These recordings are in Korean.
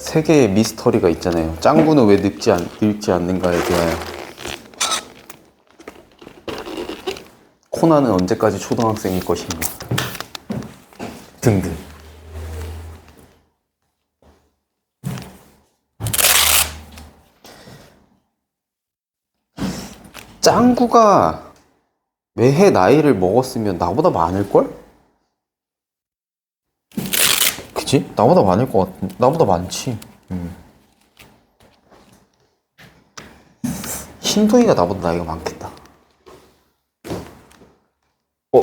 세 개의 미스터리가 있잖아요. 짱구는 왜 늙지 않는가에 대하여, 코나는 언제까지 초등학생일 것인가 등등. 짱구가 매해 나이를 먹었으면 나보다 많을걸? 그치? 나보다 많을 것 같은, 나보다 많지. 흰둥이가 나보다 나이가 많겠다. 어?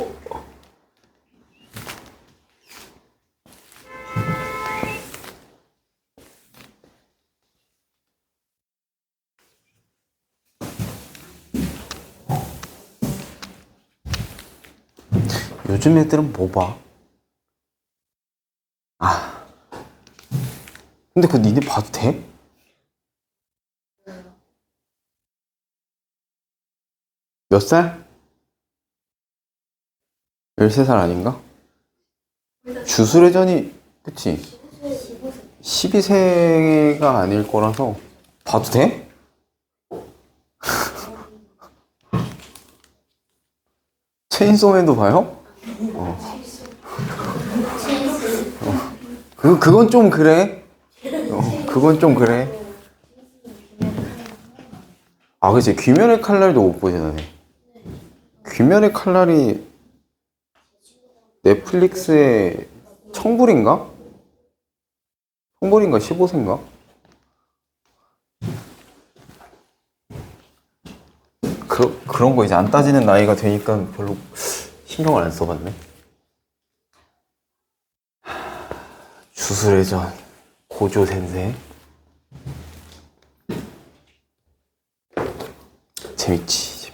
요즘 애들은 뭐 봐? 아. 근데 그거 니네 봐도 돼? 몇 살? 13살 아닌가? 주술회전이, 그치? 12세가 아닐 거라서 봐도 돼? 체인소맨도 봐요? 그건 좀 그래. 그건 좀 그래. 아, 그치. 귀멸의 칼날도 못 보지, 너네. 귀멸의 칼날이 넷플릭스에 청불인가? 청불인가 15세인가? 그런 거 이제 안 따지는 나이가 되니까 별로 신경을 안 써봤네. 주술회전 고조센세 재밌지.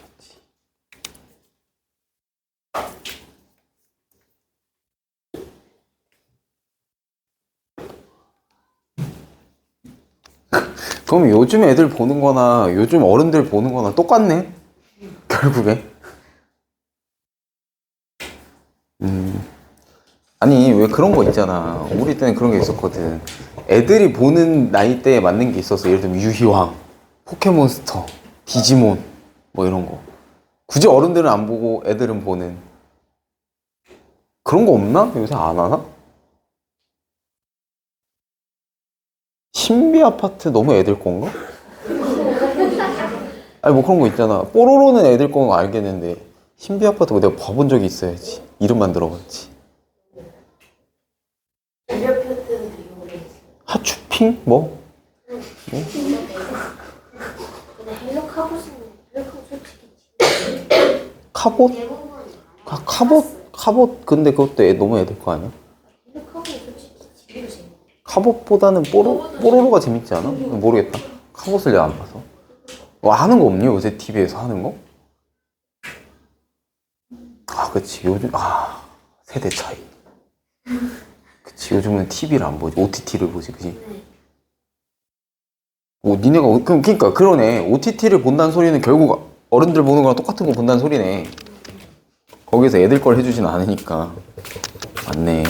그럼 요즘 애들 보는 거나 요즘 어른들 보는 거나 똑같네, 결국에. 아니, 왜 그런 거 있잖아. 우리 때는 그런 게 있었거든. 애들이 보는 나이대에 맞는 게 있었어. 예를 들면 유희왕, 포켓몬스터, 디지몬, 뭐 이런 거. 굳이 어른들은 안 보고 애들은 보는 그런 거 없나? 요새 안 하나? 신비 아파트 너무 애들 건가? 아니 뭐 그런 거 있잖아. 뽀로로는 애들 건 알겠는데 신비 아파트 내가 봐본 적이 있어야지. 이름만 들어봤지. 하츄핑? 뭐? 근데 헬로 카봇은 솔직히 카봇? 카봇 근데 그것도 너무 애들 거 아니야? 헬로 카봇은 솔직히 지금 재밌어. 카봇보다는 뽀로로가 재밌지 않아? 모르겠다. 카봇을 내가 안 봐서. 하는 거 없니? 요새 TV에서 하는 거? 아, 그치. 요즘, 세대 차이. 그치. 요즘은 TV를 안 보지. OTT를 보지, 그치? 니네가, 그러니까, 그러네. OTT를 본다는 소리는 결국 어른들 보는 거랑 똑같은 거 본다는 소리네. 거기서 애들 걸 해주진 않으니까. 맞네.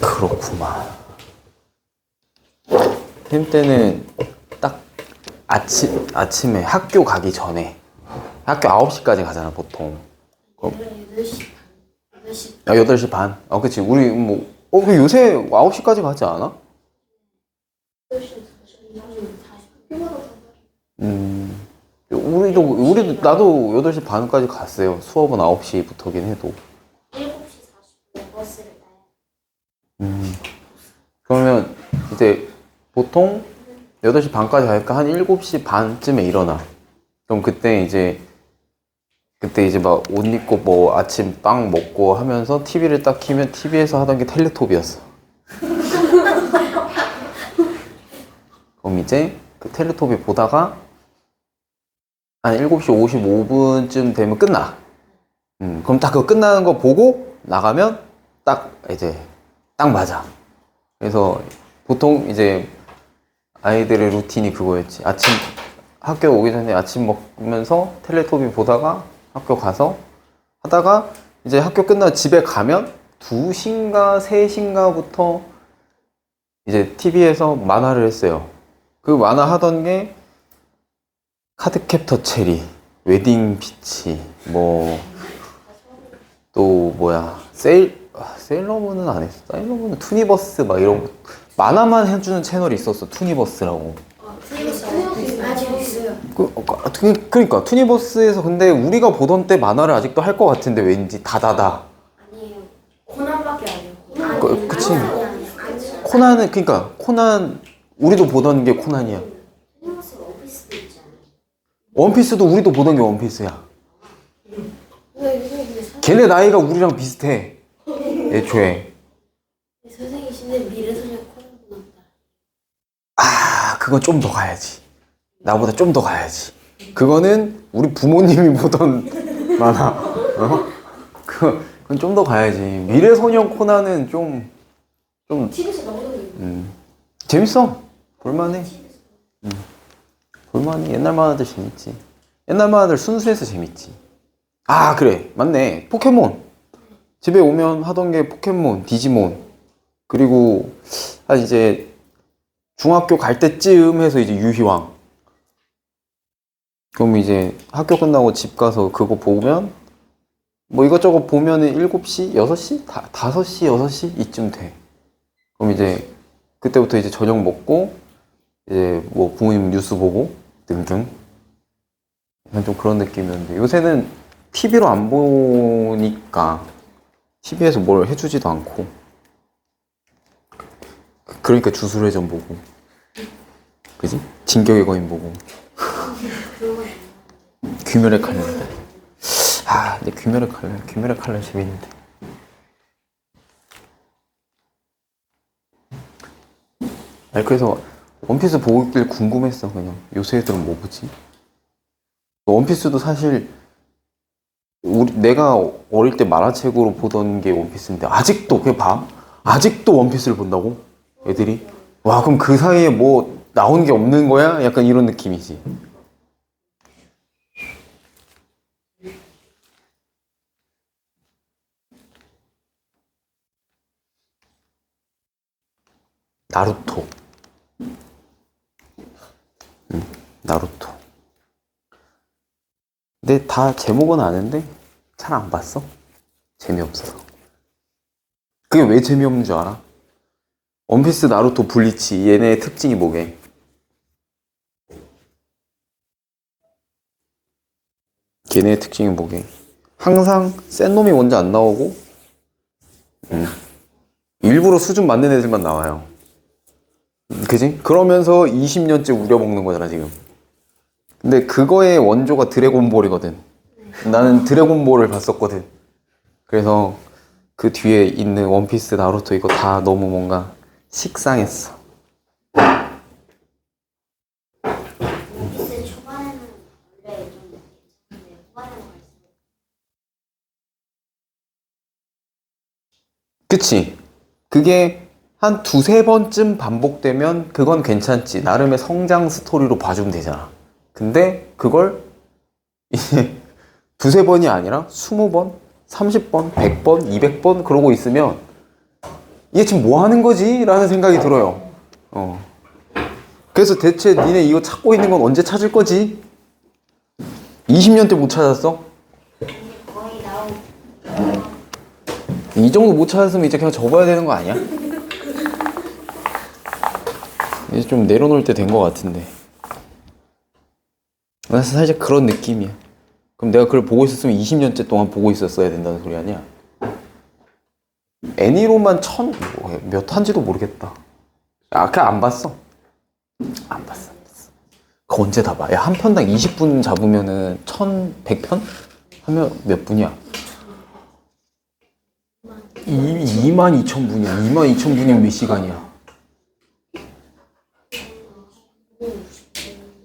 그렇구만. 햄 때는 딱 아침에 학교 가기 전에 학교 9시까지 가잖아, 보통. 8시 반. 8시 8시 반? 그치. 우리 그 요새 9시까지 가지 않아? 8시 40분마다 나도 8시 반까지 갔어요. 수업은 9시부터긴 해도. 7시 40분에 버스를 타요. 그러면 이제 보통 8시 반까지 가니까 한 7시 반쯤에 일어나. 그럼 그때 이제 막 옷 입고 뭐 아침 빵 먹고 하면서 TV를 딱 켜면 TV에서 하던 게 텔레토비였어. 그럼 이제 그 텔레토비 보다가 한 7시 55분쯤 되면 끝나. 그럼 딱 그거 끝나는 거 보고 나가면 딱 맞아. 그래서 보통 이제 아이들의 루틴이 그거였지. 학교 오기 전에 아침 먹으면서 텔레토비 보다가 학교 가서 하다가 이제 학교 끝나고 집에 가면 2시인가 3시인가부터 이제 TV에서 만화를 했어요. 그 만화 하던 게 카드캡터 체리, 웨딩 피치, 뭐 또 뭐야 세일러문은 안 했어. 세일러문은 투니버스 막 이런 거. 만화만 해주는 채널이 있었어. 투니버스라고. 아직 있어요. 그러니까 투니버스에서 근데 우리가 보던 때 만화를 아직도 할 것 같은데 왠지 다다다. 아니에요. 코난밖에 안 해요. 그치. 코난은 그러니까 코난 우리도 보던 게 코난이야. 투니버스 오피스도 있잖아요. 원피스도 우리도 보던 게 원피스야. 걔네 나이가 우리랑 비슷해. 애초에. 선생님이신데 미래소년 코난 보다. 아, 그건 좀 더 가야지. 나보다 좀 더 가야지. 그거는 우리 부모님이 보던 만화. 어? 그건 좀 더 가야지. 미래소년 코난은 좀 TV에서 너무 재밌어. 볼만해. 볼만해. 옛날 만화들 재밌지. 옛날 만화들 순수해서 재밌지. 아, 그래. 맞네. 포켓몬. 집에 오면 하던 게 포켓몬, 디지몬. 그리고 한 이제 중학교 갈 때쯤 해서 이제 유희왕. 그럼 이제 학교 끝나고 집 가서 그거 보면 뭐 이것저것 보면은 7시, 6시? 5시, 6시? 이쯤 돼. 그럼 이제 그때부터 이제 저녁 먹고 이제 뭐 부모님 뉴스 보고 등등. 약간 좀 그런 느낌이었는데 요새는 TV로 안 보니까 TV에서 뭘 해주지도 않고 그러니까 주술회전 보고 그지? 진격의 거인 보고 귀멸의 칼날. 아, 근데 귀멸의 칼날 재밌는데. 아니 그래서 원피스 보고 있길 궁금했어. 그냥 요새 애들은 뭐 보지? 원피스도 사실 내가 어릴 때 만화책으로 보던 게 원피스인데 아직도 그게 봐? 아직도 원피스를 본다고? 애들이? 와, 그럼 그 사이에 뭐 나온 게 없는 거야? 약간 이런 느낌이지. 나루토. 나루토. 근데 다 제목은 아는데 잘 안 봤어. 재미없어서. 그게 왜 재미없는 줄 알아? 원피스, 나루토, 블리치 얘네의 특징이 뭐게? 걔네의 특징이 뭐게? 항상 센 놈이 먼저 안 나오고 일부러 수준 맞는 애들만 나와요. 그지? 그러면서 20년째 우려먹는 거잖아 지금. 근데 그거의 원조가 드래곤볼이거든. 나는 드래곤볼을 봤었거든. 그래서 그 뒤에 있는 원피스, 나루토 이거 다 너무 뭔가 식상했어. 오피스 초반에는 원래 좀 괜찮은데 후반에는 갈수록 그치? 그게 한 두세 번쯤 반복되면 그건 괜찮지. 나름의 성장 스토리로 봐주면 되잖아. 근데 그걸 이제 두세 번이 아니라 20번, 30번, 100번, 200번 그러고 있으면 이게 지금 뭐 하는 거지? 라는 생각이 들어요. 그래서 대체 니네 이거 찾고 있는 건 언제 찾을 거지? 20년째 못 찾았어? 거의 나오고 이 정도 못 찾았으면 이제 그냥 접어야 되는 거 아니야? 이제 좀 내려놓을 때 된 거 같은데. 그래서 살짝 그런 느낌이야. 그럼 내가 그걸 보고 있었으면 20년째 동안 보고 있었어야 된다는 소리 아니야? 애니로만 몇 한지도 모르겠다. 아, 그냥 안 봤어. 안 봤어. 그거 언제 다 봐? 야, 한 편당 20분 잡으면은 100편? 하면 몇 분이야? 22,000분이야. 22,000분이면 몇 시간이야?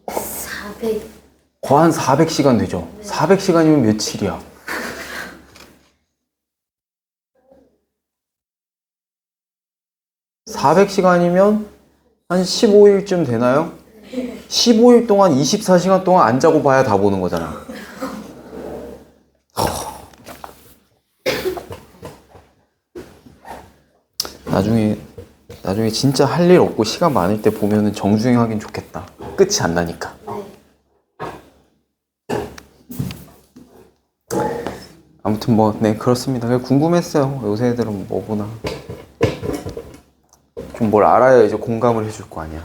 400 거의 한 400시간 되죠? 400시간이면 며칠이야? (400시간이면) 한 15일쯤 되나요? 15일 동안 24시간 동안 안 자고 봐야 다 보는 거잖아. 나중에 진짜 할 일 없고 시간 많을 때 보면은 정주행 하긴 좋겠다. 끝이 안 나니까. 아무튼 뭐, 네, 그렇습니다. 그냥 궁금했어요. 요새 애들은 뭐 보나. 좀 뭘 알아야 이제 공감을 해줄 거 아니야.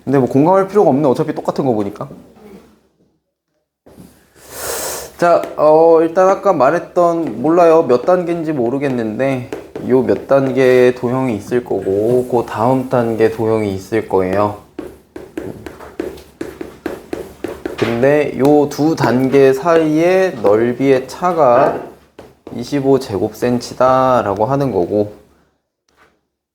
근데 뭐 공감할 필요가 없네. 어차피 똑같은 거 보니까. 자, 일단 아까 말했던, 몰라요. 몇 단계인지 모르겠는데, 요 몇 단계 도형이 있을 거고, 그 다음 단계 도형이 있을 거예요. 근데 요 두 단계 사이의 넓이의 차가 25제곱센치다 라고 하는 거고,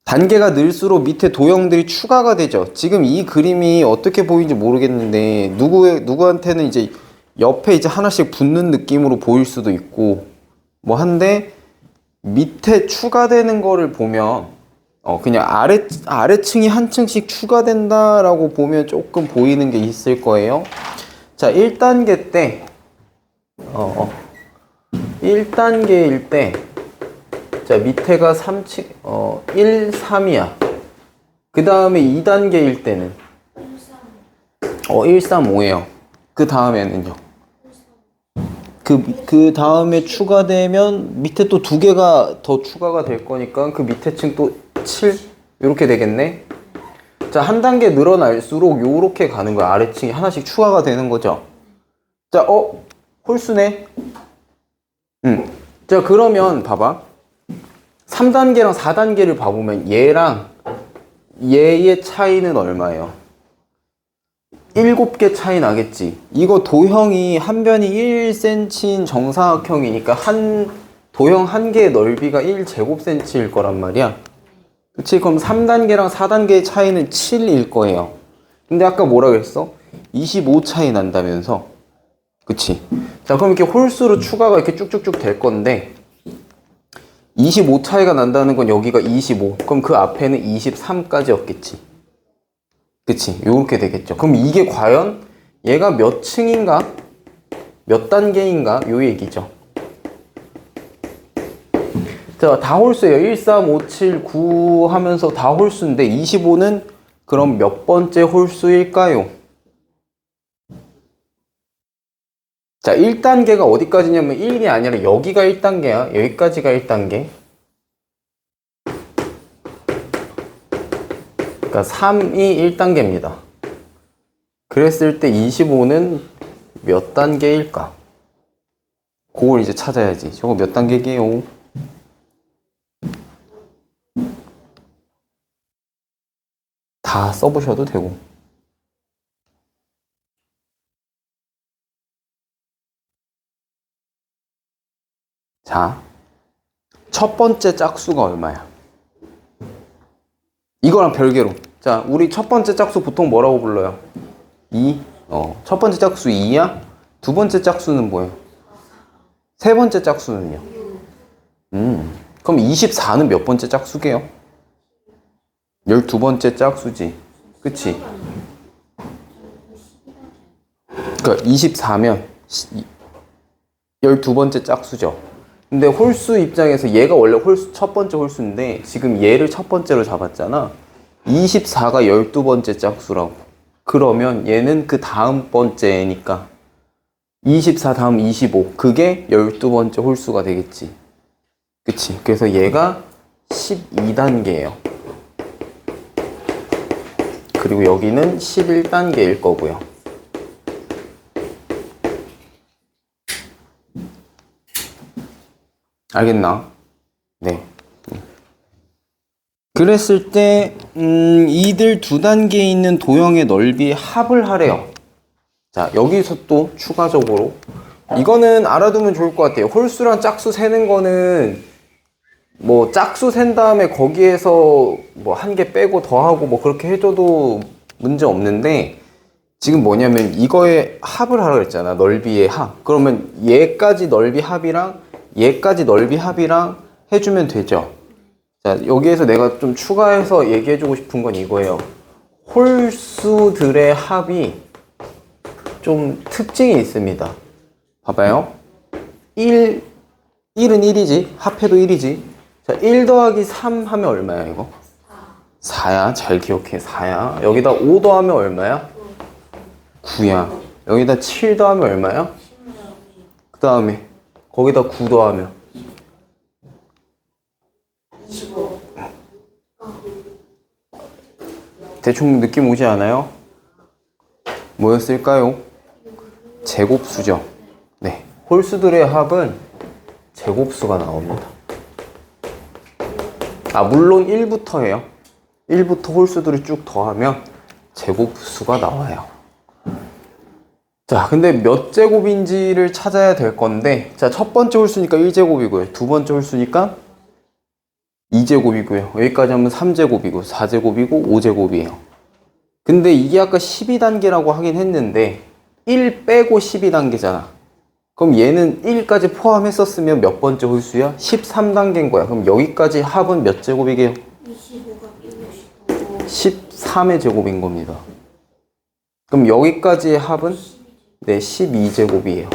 단계가 늘수록 밑에 도형들이 추가가 되죠. 지금 이 그림이 어떻게 보이는지 모르겠는데, 누구한테는 이제 옆에 이제 하나씩 붙는 느낌으로 보일 수도 있고, 뭐 한데, 밑에 추가되는 거를 보면, 그냥 아래층이 한 층씩 추가된다라고 보면 조금 보이는 게 있을 거예요. 자, 1단계 때, 1단계일 때, 자, 밑에가 3층, 1, 3이야. 그 다음에 2단계일 때는, 1, 3, 5예요. 그 다음에는요. 그 다음에 추가되면 밑에 또 두 개가 더 추가가 될 거니까 그 밑에 층 또 7? 이렇게 되겠네. 자, 한 단계 늘어날수록 요렇게 가는 거야. 아래층이 하나씩 추가가 되는 거죠. 자, 홀수네. 자, 그러면 봐봐. 3단계랑 4단계를 봐보면 얘랑 얘의 차이는 얼마예요? 7개 차이 나겠지. 이거 도형이 한 변이 1cm인 정사각형이니까 도형 한 개의 넓이가 1제곱cm일 거란 말이야. 그치? 그럼 3단계랑 4단계의 차이는 7일 거예요. 근데 아까 뭐라 그랬어? 25 차이 난다면서. 그치? 자, 그럼 이렇게 홀수로 추가가 이렇게 쭉쭉쭉 될 건데 25 차이가 난다는 건 여기가 25. 그럼 그 앞에는 23까지였겠지. 그치? 요렇게 되겠죠. 그럼 이게 과연 얘가 몇 층인가? 몇 단계인가? 요 얘기죠. 자, 다 홀수예요. 1, 3, 5, 7, 9 하면서 다 홀수인데 25는 그럼 몇 번째 홀수일까요? 자, 1단계가 어디까지냐면 1이 아니라 여기가 1단계야. 여기까지가 1단계. 그러니까 3이 1단계입니다. 그랬을 때 25는 몇 단계일까? 그걸 이제 찾아야지. 저거 몇 단계게요? 다 써보셔도 되고. 자, 첫 번째 짝수가 얼마야? 이거랑 별개로. 자, 우리 첫 번째 짝수 보통 뭐라고 불러요? 2? 첫 번째 짝수 2야? 두 번째 짝수는 뭐예요? 세 번째 짝수는요? 그럼 24는 몇 번째 짝수게요? 12번째 짝수지. 그치? 그러니까 24면 12번째 짝수죠. 근데 홀수 입장에서 얘가 원래 첫 번째 홀수인데 지금 얘를 첫 번째로 잡았잖아. 24가 12번째 짝수라고. 그러면 얘는 그 다음 번째니까 24 다음 25. 그게 12번째 홀수가 되겠지. 그치? 그래서 얘가 12단계예요. 그리고 여기는 11단계일 거고요. 알겠나? 네. 그랬을 때 이들 두 단계에 있는 도형의 넓이 합을 하래요. 자, 여기서 또 추가적으로 이거는 알아두면 좋을 것 같아요. 홀수랑 짝수 세는 거는 뭐 짝수 센 다음에 거기에서 뭐 한 개 빼고 더하고 뭐 그렇게 해줘도 문제 없는데 지금 뭐냐면 이거의 합을 하라고 했잖아. 넓이의 합. 그러면 얘까지 넓이 합이랑 얘까지 넓이 합이랑 해주면 되죠. 자, 여기에서 내가 좀 추가해서 얘기해주고 싶은 건 이거예요. 홀수들의 합이 좀 특징이 있습니다. 봐봐요. 1, 1은 1이지. 합해도 1이지. 자, 1 더하기 3 하면 얼마야, 이거? 4야. 잘 기억해. 4야. 여기다 5 더하면 얼마야? 9야. 여기다 7 더하면 얼마야? 그 다음에 거기다 9 더하면 25. 대충 느낌 오지 않아요? 뭐였을까요? 제곱수죠. 네. 홀수들의 합은 제곱수가 나옵니다. 아, 물론 1부터예요. 1부터 홀수들을 쭉 더하면 제곱수가 나와요. 자, 근데 몇 제곱인지를 찾아야 될 건데, 자, 첫 번째 홀수니까 1제곱이고요. 두 번째 홀수니까 2제곱이고요. 여기까지 하면 3제곱이고, 4제곱이고, 5제곱이에요. 근데 이게 아까 12단계라고 하긴 했는데, 1 빼고 12단계잖아. 그럼 얘는 1까지 포함했었으면 몇 번째 홀수야? 13단계인 거야. 그럼 여기까지 합은 몇 제곱이게요? 25가 165. 13의 제곱인 겁니다. 그럼 여기까지의 합은? 네, 12제곱이에요.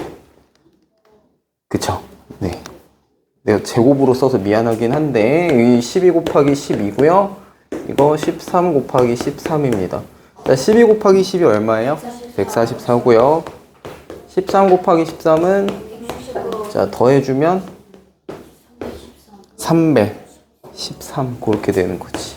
그쵸? 네. 내가 제곱으로 써서 미안하긴 한데, 이 12 곱하기 12고요. 이거 13 곱하기 13입니다. 자, 12 곱하기 10이 얼마예요? 144고요. 13 곱하기 13은 165. 자, 더해주면 313 그렇게 되는 거지.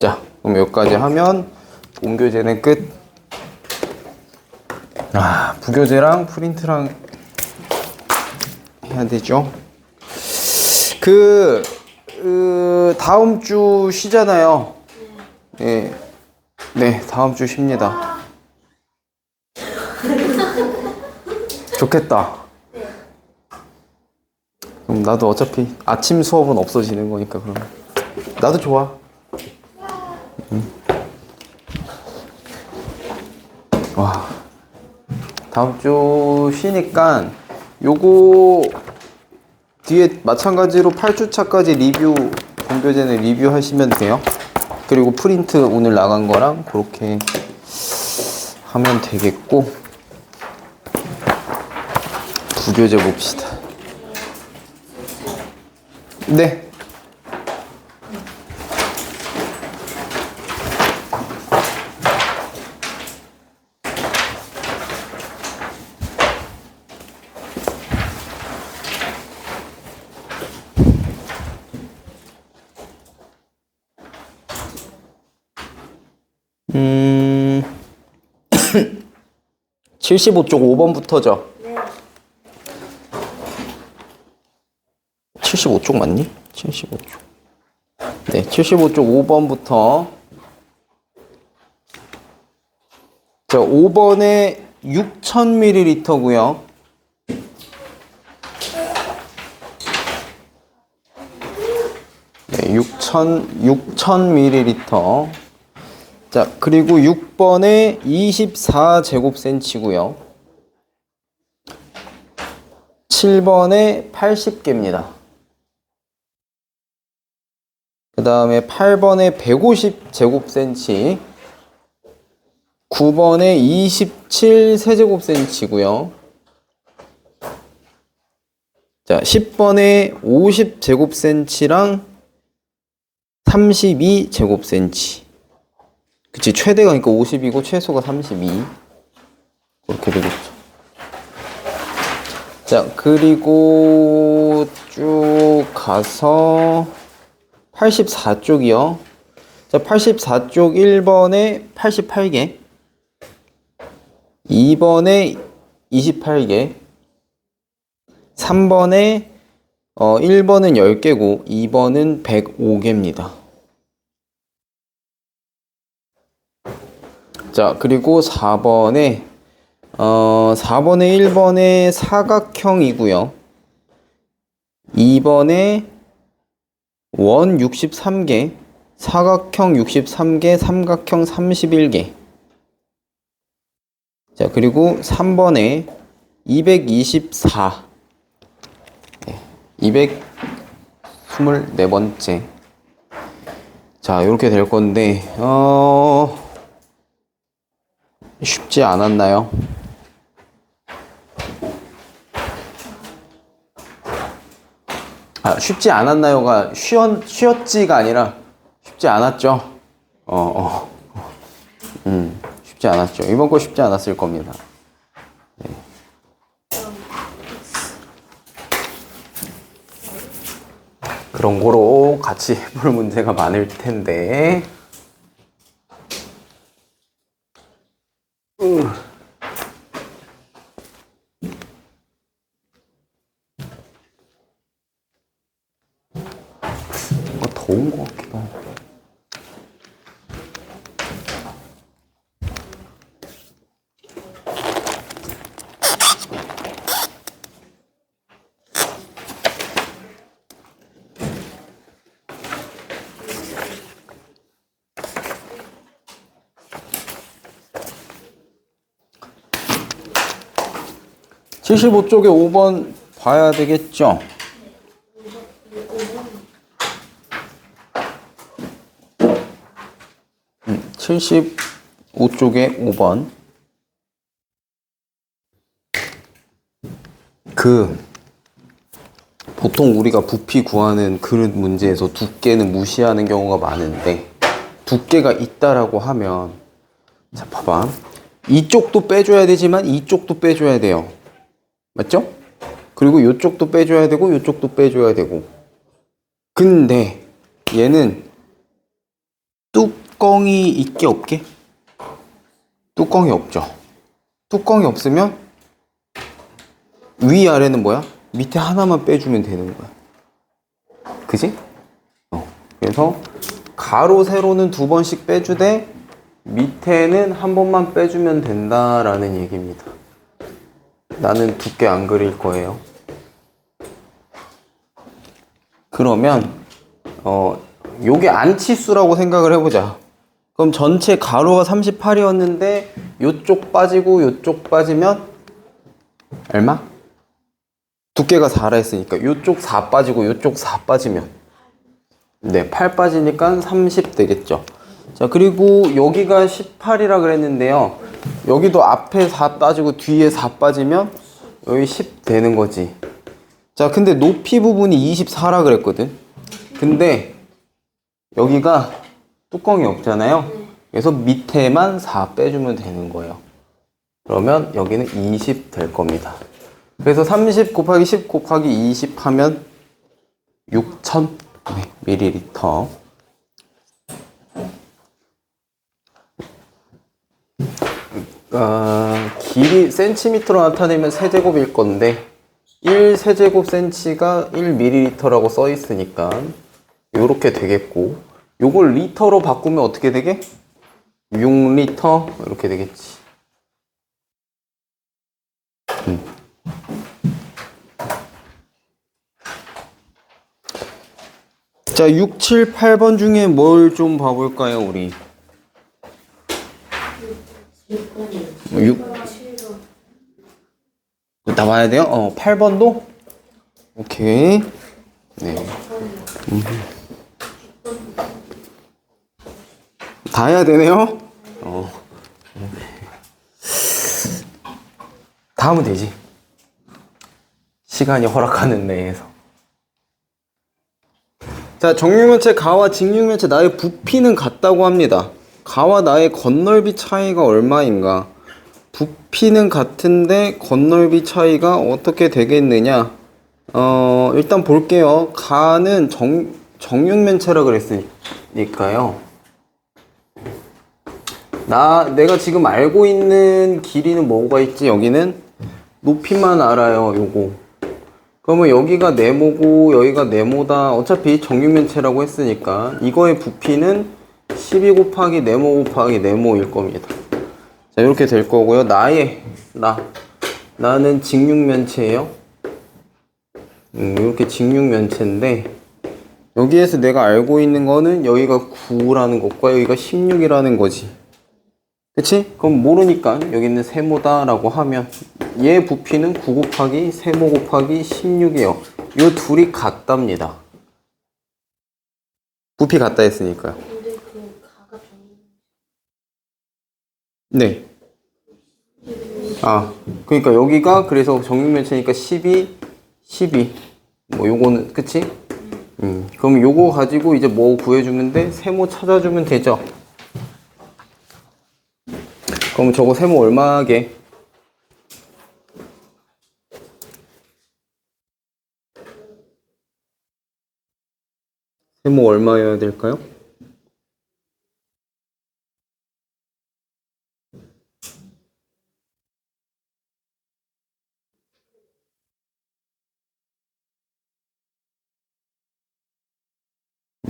자, 그럼 여기까지 하면 본교재는 끝. 아, 부교재랑 프린트랑 해야 되죠. 다음 주 쉬잖아요. 네. 네, 다음 주 쉽니다. 좋겠다. 그럼 나도 어차피 아침 수업은 없어지는 거니까 그럼 나도 좋아. 와, 다음 주 쉬니까 요거 뒤에 마찬가지로 8주차까지 리뷰, 본교재는 리뷰하시면 돼요. 그리고 프린트 오늘 나간 거랑 그렇게 하면 되겠고, 부교재 봅시다. 네. 음, 75쪽 5번부터죠. 네. 75쪽 맞니? 75쪽. 네, 75쪽 5번부터. 자, 5번에 6000ml고요. 네, 6000ml. 자, 그리고 6번에 24제곱센치고요. 7번에 80개입니다. 그 다음에 8번에 150제곱센치, 9번에 27세제곱센치고요. 자, 10번에 50제곱센치랑 32제곱센치. 그치, 최대가 그러니까 50이고 최소가 32. 그렇게 되겠죠. 자, 그리고 쭉 가서 84쪽이요. 자, 84쪽 1번에 88개, 2번에 28개, 3번에 1번은 10개고 2번은 105개입니다. 자, 그리고 4번에 1번에 사각형이고요. 2번에 원 63개, 사각형 63개, 삼각형 31개. 자, 그리고 3번에 224. 네, 224번째. 자, 이렇게 될 건데, 쉽지 않았나요? 아, 쉽지 않았나요가 쉬었지가 아니라 쉽지 않았죠? 쉽지 않았죠. 이번 거 쉽지 않았을 겁니다. 네. 그런 거로 같이 해볼 문제가 많을 텐데. 뭔가 더운 것 같기도 하고. (75) 쪽에 5번 봐야 되겠죠? 75쪽에 5번. 보통 우리가 부피 구하는 그릇 문제에서 두께는 무시하는 경우가 많은데, 두께가 있다라고 하면, 자, 봐봐. 이쪽도 빼줘야 되지만 이쪽도 빼줘야 돼요. 맞죠? 그리고 이쪽도 빼줘야 되고 이쪽도 빼줘야 되고. 근데 얘는 뚜껑이 있게 없게? 뚜껑이 없죠. 뚜껑이 없으면 위아래는 뭐야? 밑에 하나만 빼주면 되는 거야. 그지? 그래서 가로 세로는 2번씩 빼주되 밑에는 한 번만 빼주면 된다라는 얘기입니다. 나는 두께 안 그릴 거예요. 그러면 요게 안치수라고 생각을 해보자. 그럼 전체 가로가 38이었는데 요쪽 빠지고 요쪽 빠지면 얼마? 두께가 4라 했으니까 요쪽 4 빠지고 요쪽 4 빠지면 8 빠지니까 30 되겠죠. 자, 그리고 여기가 18이라 그랬는데요. 여기도 앞에 4 빠지고 뒤에 4 빠지면 여기 10 되는 거지. 자, 근데 높이 부분이 24라 그랬거든. 근데 여기가 뚜껑이 없잖아요. 그래서 밑에만 4 빼주면 되는 거예요. 그러면 여기는 20 될 겁니다. 그래서 30 곱하기 10 곱하기 20 하면 6000 ml. 길이 센티미터로 나타내면 세제곱일 건데 1세제곱 센치가 1ml라고 써 있으니까 요렇게 되겠고, 요걸 리터로 바꾸면 어떻게 되게? 6리터 이렇게 되겠지. 자, 6, 7, 8번 중에 뭘 좀 봐볼까요, 우리? 6. 다 봐야 돼요? 8번도? 오케이. 네. 다 해야 되네요? 다 하면 되지. 시간이 허락하는 내에서. 자, 정육면체 가와 직육면체 나의 부피는 같다고 합니다. 가와 나의 겉넓이 차이가 얼마인가? 부피는 같은데 겉넓이 차이가 어떻게 되겠느냐? 일단 볼게요. 가는 정육면체라 그랬으니까요. 내가 지금 알고 있는 길이는 뭐가 있지? 여기는 높이만 알아요, 요거. 그러면 여기가 네모고 여기가 네모다. 어차피 정육면체라고 했으니까 이거의 부피는 12 곱하기 네모 곱하기 네모일 겁니다. 자, 이렇게 될 거고요. 나는 직육면체예요. 이렇게 직육면체인데 여기에서 내가 알고 있는 거는 여기가 9라는 것과 여기가 16이라는 거지. 그치? 그럼 모르니까 여기는 세모다라고 하면 얘 부피는 9 곱하기 세모 곱하기 16이에요. 요 둘이 같답니다. 부피 같다 했으니까요. 근데 그 가가 좀 네. 아, 그러니까 여기가 그래서 정육면체니까 12, 12. 뭐 요거는 그치? 그럼 요거 가지고 이제 뭐 구해주면 돼? 세모 찾아주면 되죠. 그럼 저거 세모 얼마게? 세모 얼마여야 될까요?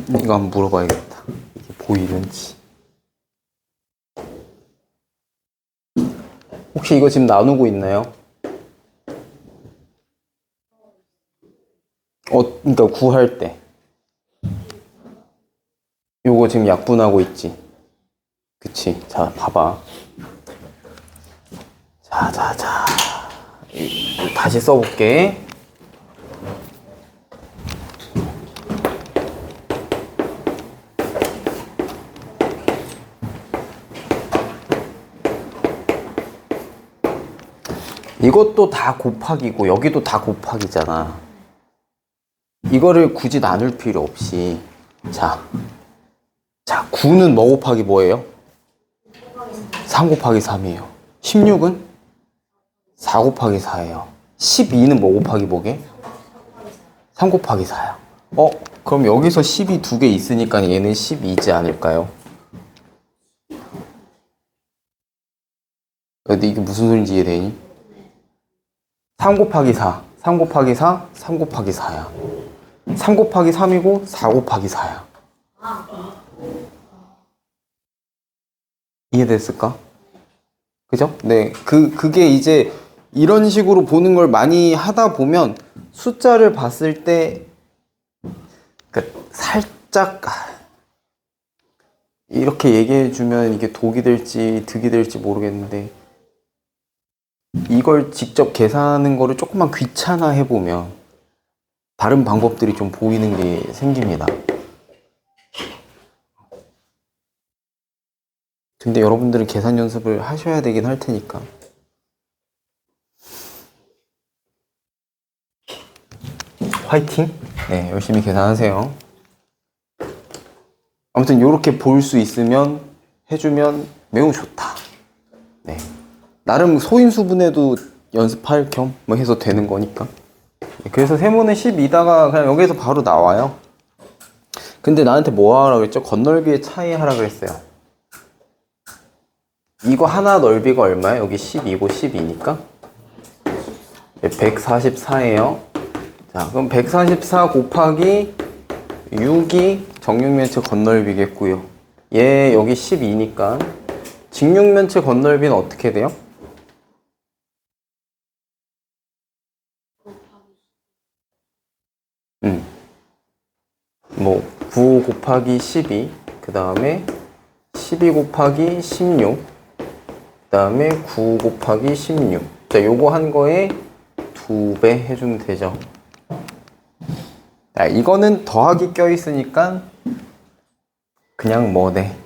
이거 한번 물어봐야겠다. 이게 보이는지. 혹시 이거 지금 나누고 있나요? 그러니까 구할 때. 요거 지금 약분하고 있지. 그치? 자, 봐봐. 자. 다시 써볼게. 이것도 다 곱하기고 여기도 다 곱하기잖아. 이거를 굳이 나눌 필요 없이 자 9는 뭐 곱하기 뭐예요? 3 곱하기 3이에요. 16은 4 곱하기 4예요. 12는 뭐 곱하기 뭐게? 3 곱하기 4야. 그럼 여기서 12 두 개 있으니까 얘는 12이지 않을까요? 근데 이게 무슨 소린지 이해되니? 3 곱하기 4, 3 곱하기 4, 3 곱하기 4야. 3 곱하기 3이고 4 곱하기 4야. 이해됐을까? 그죠? 네. 그게 이제 이런 식으로 보는 걸 많이 하다 보면 숫자를 봤을 때 살짝 이렇게 얘기해 주면 이게 독이 될지 득이 될지 모르겠는데 이걸 직접 계산하는 거를 조금만 귀찮아해 보면 다른 방법들이 좀 보이는 게 생깁니다. 근데 여러분들은 계산 연습을 하셔야 되긴 할 테니까. 화이팅! 네, 열심히 계산하세요. 아무튼 이렇게 볼 수 있으면 해주면 매우 좋다. 네. 나름 소인수분해도 연습할 겸 뭐 해서 되는 거니까. 그래서 세모는 12다가 그냥 여기서 바로 나와요. 근데 나한테 뭐 하라 그랬죠? 건널비의 차이 하라 그랬어요. 이거 하나 넓이가 얼마야? 여기 12고 12니까 144예요. 자, 그럼 144 곱하기 6이 정육면체 건널비겠고요. 얘 여기 12니까 직육면체 건널비는 어떻게 돼요? 뭐 9 곱하기 12, 그 다음에 12 곱하기 16, 그 다음에 9 곱하기 16. 자, 요거 한 거에 2배 해주면 되죠. 자, 이거는 더하기 껴있으니까 그냥 네.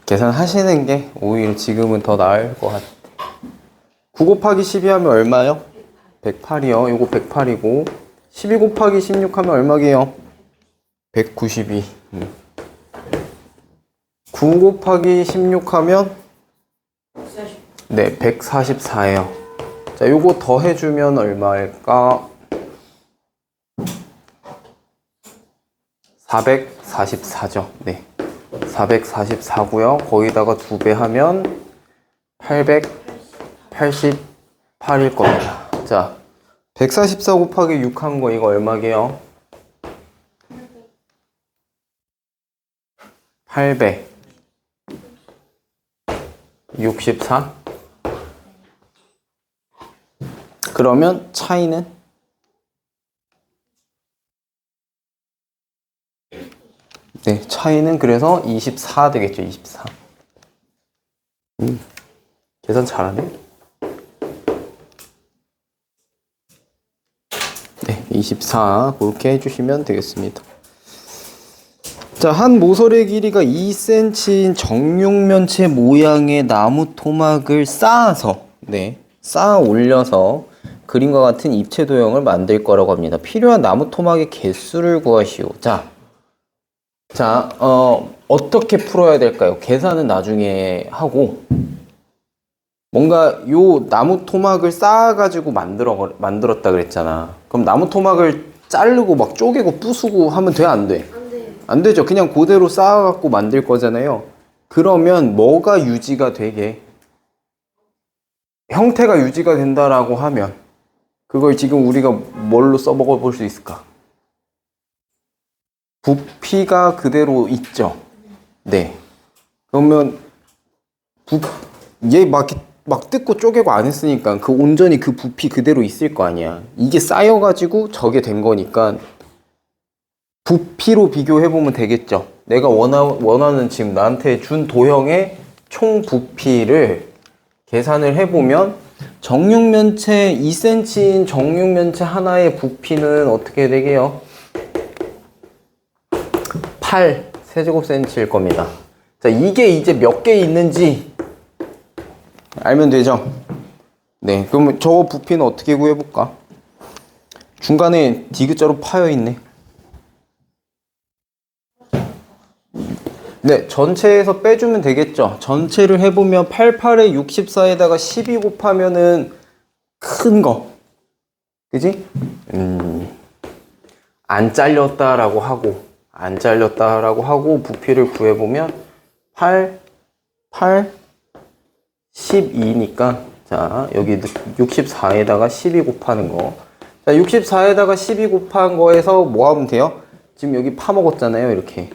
계산하시는 게 오히려 지금은 더 나을 것 같아. 9 곱하기 12 하면 얼마요? 108이요. 요거 108이고 12 곱하기 16 하면 얼마게요? 192. 9 곱하기 16 하면 네, 144예요. 자, 요거 더해주면 얼마일까? 444죠. 네. 444고요. 거기다가 2배 하면 888일 겁니다. 자, 144 곱하기 6 한 거 이거 얼마게요? 864? 그러면 차이는? 네, 차이는 그래서 24 되겠죠, 24. 계산 잘하네. 네, 24 그렇게 해주시면 되겠습니다. 자, 한 모서리의 길이가 2cm인 정육면체 모양의 나무 토막을 쌓아서, 네, 쌓아 올려서 그림과 같은 입체 도형을 만들 거라고 합니다. 필요한 나무 토막의 개수를 구하시오. 어떻게 풀어야 될까요? 계산은 나중에 하고, 뭔가 요 나무 토막을 쌓아가지고 만들었다 그랬잖아. 그럼 나무 토막을 자르고 막 쪼개고 부수고 하면 돼, 안 돼? 안 돼요. 안 되죠. 그냥 그대로 쌓아갖고 만들 거잖아요. 그러면 뭐가 유지가 되게, 형태가 유지가 된다라고 하면, 그걸 지금 우리가 뭘로 써먹어 볼 수 있을까? 부피가 그대로 있죠. 네. 그러면 얘 막 뜯고 쪼개고 안 했으니까 그 온전히 그 부피 그대로 있을 거 아니야. 이게 쌓여가지고 저게 된 거니까 부피로 비교해보면 되겠죠. 내가 원하는 지금 나한테 준 도형의 총 부피를 계산을 해보면 정육면체 2cm인 정육면체 하나의 부피는 어떻게 되게요? 8 세제곱센치일 겁니다. 자, 이게 이제 몇 개 있는지 알면 되죠? 네, 그럼 저 부피는 어떻게 구해볼까? 중간에 디귿자로 파여 있네. 네, 전체에서 빼주면 되겠죠. 전체를 해보면 88에 64에다가 12 곱하면은 큰 거. 그지? 안 잘렸다라고 하고 부피를 구해보면 8, 12니까 자, 여기 64에다가 12 곱하는 거. 자, 64에다가 12 곱한 거에서 뭐 하면 돼요? 지금 여기 파먹었잖아요, 이렇게.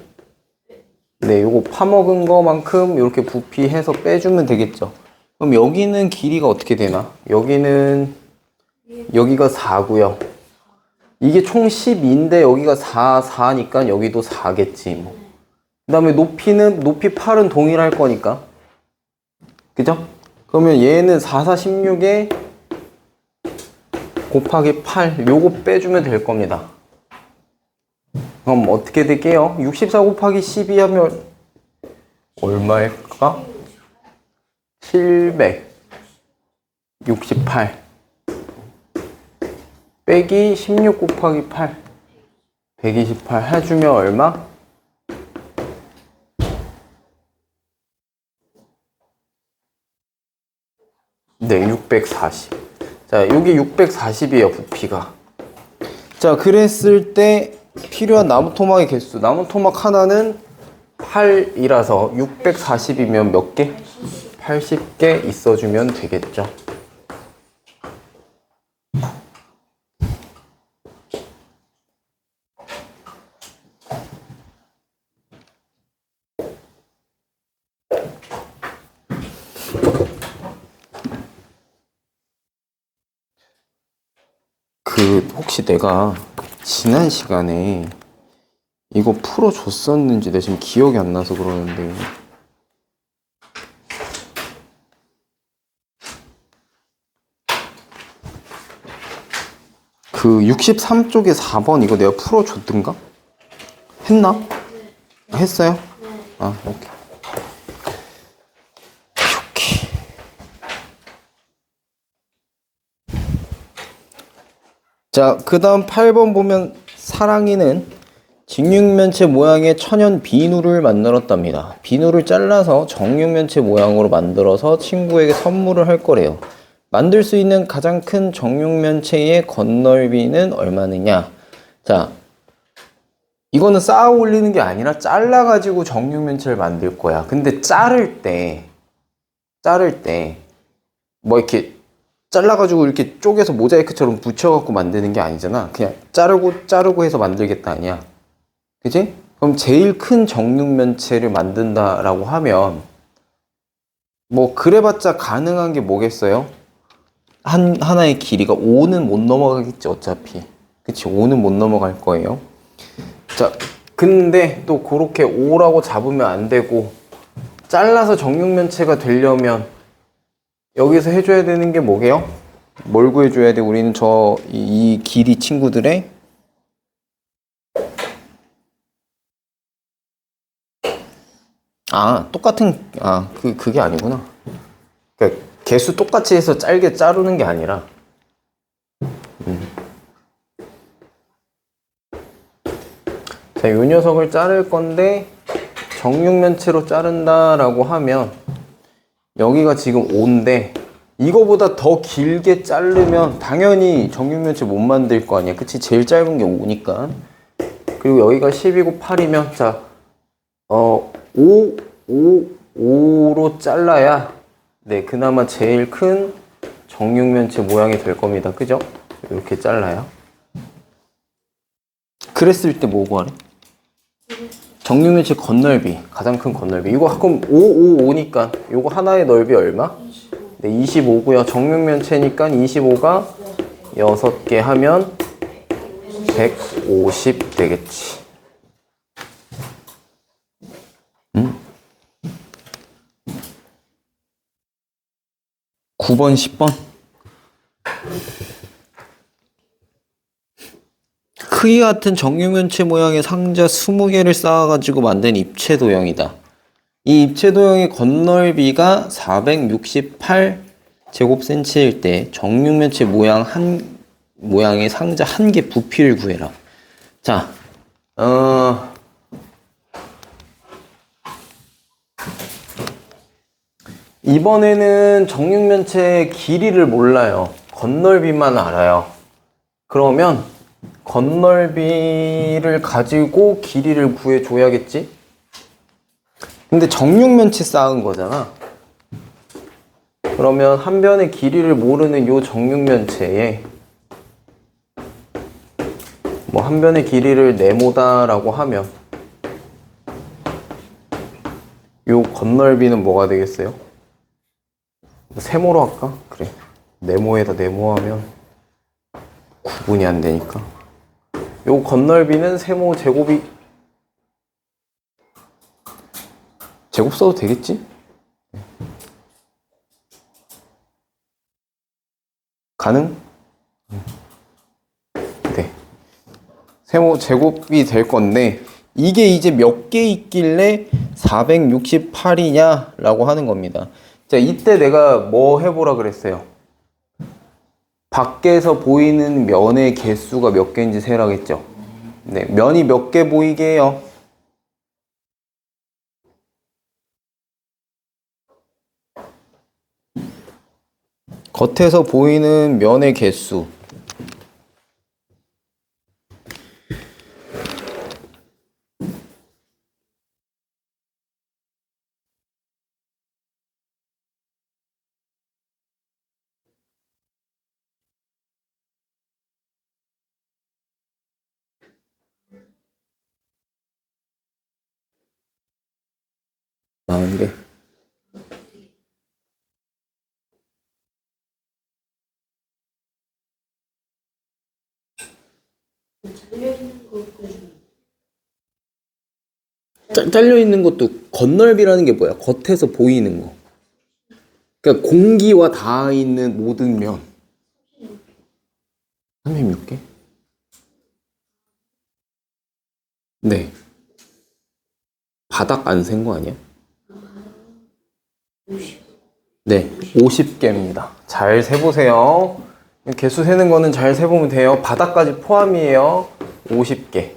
네, 요거 파먹은 거만큼 이렇게 부피해서 빼주면 되겠죠. 그럼 여기는 길이가 어떻게 되나? 여기가 4고요. 이게 총 12인데 여기가 4니까 여기도 4겠지. 뭐. 그 다음에 높이 8은 동일할 거니까. 그죠? 그러면 얘는 4, 16에 곱하기 8, 요거 빼주면 될 겁니다. 그럼 어떻게 될게요? 64 곱하기 12 하면 얼마일까? 768 빼기 16 곱하기 8 128 해주면 얼마? 네, 640. 자, 여기 640이에요, 부피가. 자, 그랬을 때 필요한 나무 토막의 개수. 나무 토막 하나는 8이라서 640이면 몇 개? 80개 있어주면 되겠죠. 혹시 내가 지난 시간에 이거 풀어줬었는지 내가 지금 기억이 안 나서 그러는데 그 63쪽에 4번 이거 내가 풀어줬던가? 했나? 했어요? 아, 오케이. 자, 그 다음 8번 보면 사랑이는 직육면체 모양의 천연 비누를 만들었답니다. 비누를 잘라서 정육면체 모양으로 만들어서 친구에게 선물을 할 거래요. 만들 수 있는 가장 큰 정육면체의 건널비는 얼마느냐? 자, 이거는 쌓아 올리는 게 아니라 잘라가지고 정육면체를 만들 거야. 근데 자를 때 뭐 이렇게 잘라가지고 이렇게 쪼개서 모자이크처럼 붙여갖고 만드는 게 아니잖아. 그냥 자르고 해서 만들겠다 아니야. 그치? 그럼 제일 큰 정육면체를 만든다라고 하면 뭐 그래봤자 가능한 게 뭐겠어요? 하나의 길이가 5는 못 넘어가겠지 어차피. 그치? 5는 못 넘어갈 거예요. 자, 근데 또 그렇게 5라고 잡으면 안 되고 잘라서 정육면체가 되려면 여기서 해줘야 되는 게 뭐게요? 뭘 구해줘야 돼? 우리는 이 길이 친구들의 그게 아니구나. 그러니까 개수 똑같이 해서 짧게 자르는 게 아니라 자, 이 녀석을 자를 건데 정육면체로 자른다라고 하면 여기가 지금 5인데 이거보다 더 길게 자르면 당연히 정육면체 못 만들 거 아니야. 그치? 제일 짧은 게 5니까. 그리고 여기가 10이고 8이면 자, 5로 잘라야 네, 그나마 제일 큰 정육면체 모양이 될 겁니다. 그죠? 이렇게 잘라요. 그랬을 때 뭐 구하래? 정육면체 건널비, 가장 큰 건널비. 이거 그럼 5니까 이거 하나의 넓이 얼마? 네, 25고요. 정육면체니까 25가 6개 하면 150 되겠지. 9번, 10번. 크기 같은 정육면체 모양의 상자 20개를 쌓아가지고 만든 입체 도형이다. 이 입체 도형의 건널비가 468제곱센치일 때 정육면체 모양의 상자 1개 부피를 구해라. 자, 이번에는 정육면체의 길이를 몰라요. 건널비만 알아요. 그러면 건널비를 가지고 길이를 구해줘야겠지? 근데 정육면체 쌓은 거잖아. 그러면 한 변의 길이를 모르는 요 정육면체에 뭐 한 변의 길이를 네모다라고 하면 요 건널비는 뭐가 되겠어요? 세모로 할까? 그래. 네모에다 네모하면 구분이 안 되니까. 요 건널비는 세모 제곱 써도 되겠지? 가능? 네. 세모 제곱이 될 건데 이게 이제 몇 개 있길래 468이냐 라고 하는 겁니다. 자, 이때 내가 뭐 해보라 그랬어요? 밖에서 보이는 면의 개수가 몇 개인지 세라겠죠? 네, 면이 몇 개 보이게 해요? 겉에서 보이는 면의 개수. 많은데. 잘려 있는 것도 건널비라는 게 뭐야? 겉에서 보이는 거. 그러니까 공기와 닿아 있는 모든 면. 36개? 네. 바닥 안 센 거 아니야? 네, 50개입니다. 잘 세보세요. 개수 세는 거는 잘 세보면 돼요. 바닥까지 포함이에요. 50개.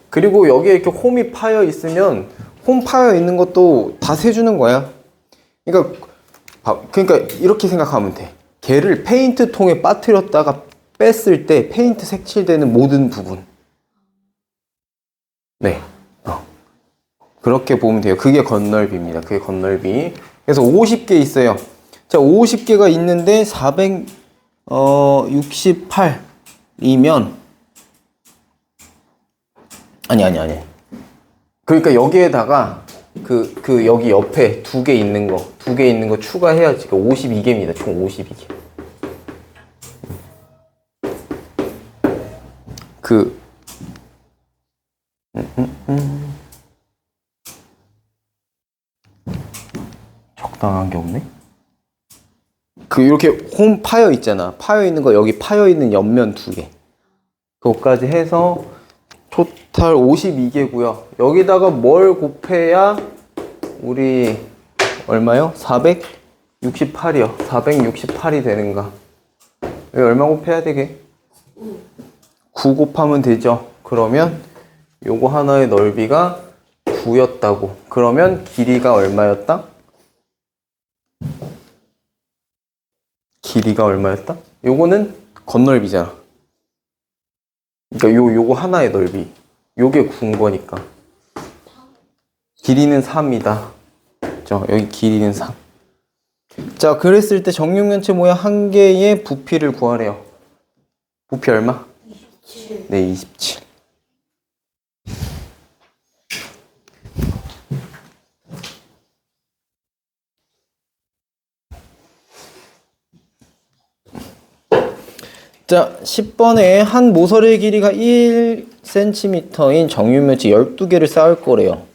그리고 여기에 이렇게 홈이 파여 있으면 홈 파여 있는 것도 다 세주는 거야. 그러니까 이렇게 생각하면 돼. 걔를 페인트 통에 빠뜨렸다가 뺐을 때 페인트 색칠되는 모든 부분. 네. 그렇게 보면 돼요. 그게 건널비입니다. 그게 건널비. 그래서 50개 있어요. 자, 50개가 있는데 468이면 아니. 그러니까 여기에다가 여기 옆에 두 개 있는 거 추가해야지. 52개입니다. 총 52개. 적당한 게 없네? 그 이렇게 홈 파여 있잖아. 파여 있는 거 여기 파여 있는 옆면 두 개. 그것까지 해서 토탈 52개고요. 여기다가 뭘 곱해야 우리 얼마요? 468이요. 468이 되는가? 여기 얼마 곱해야 되게? 9 곱하면 되죠. 그러면 요거 하나의 넓이가 9였다고. 그러면 길이가 얼마였다? 길이가 얼마였다? 요거는 겉넓이잖아. 그러니까 요거 하나의 넓이. 요게 9인 거니까. 길이는 3이다. 그죠? 여기 길이는 3. 자, 그랬을 때 정육면체 모양 한 개의 부피를 구하래요. 부피 얼마? 27. 네, 27. 자, 10번에 한 모서리의 길이가 1cm인 정육면체 12개를 쌓을 거래요.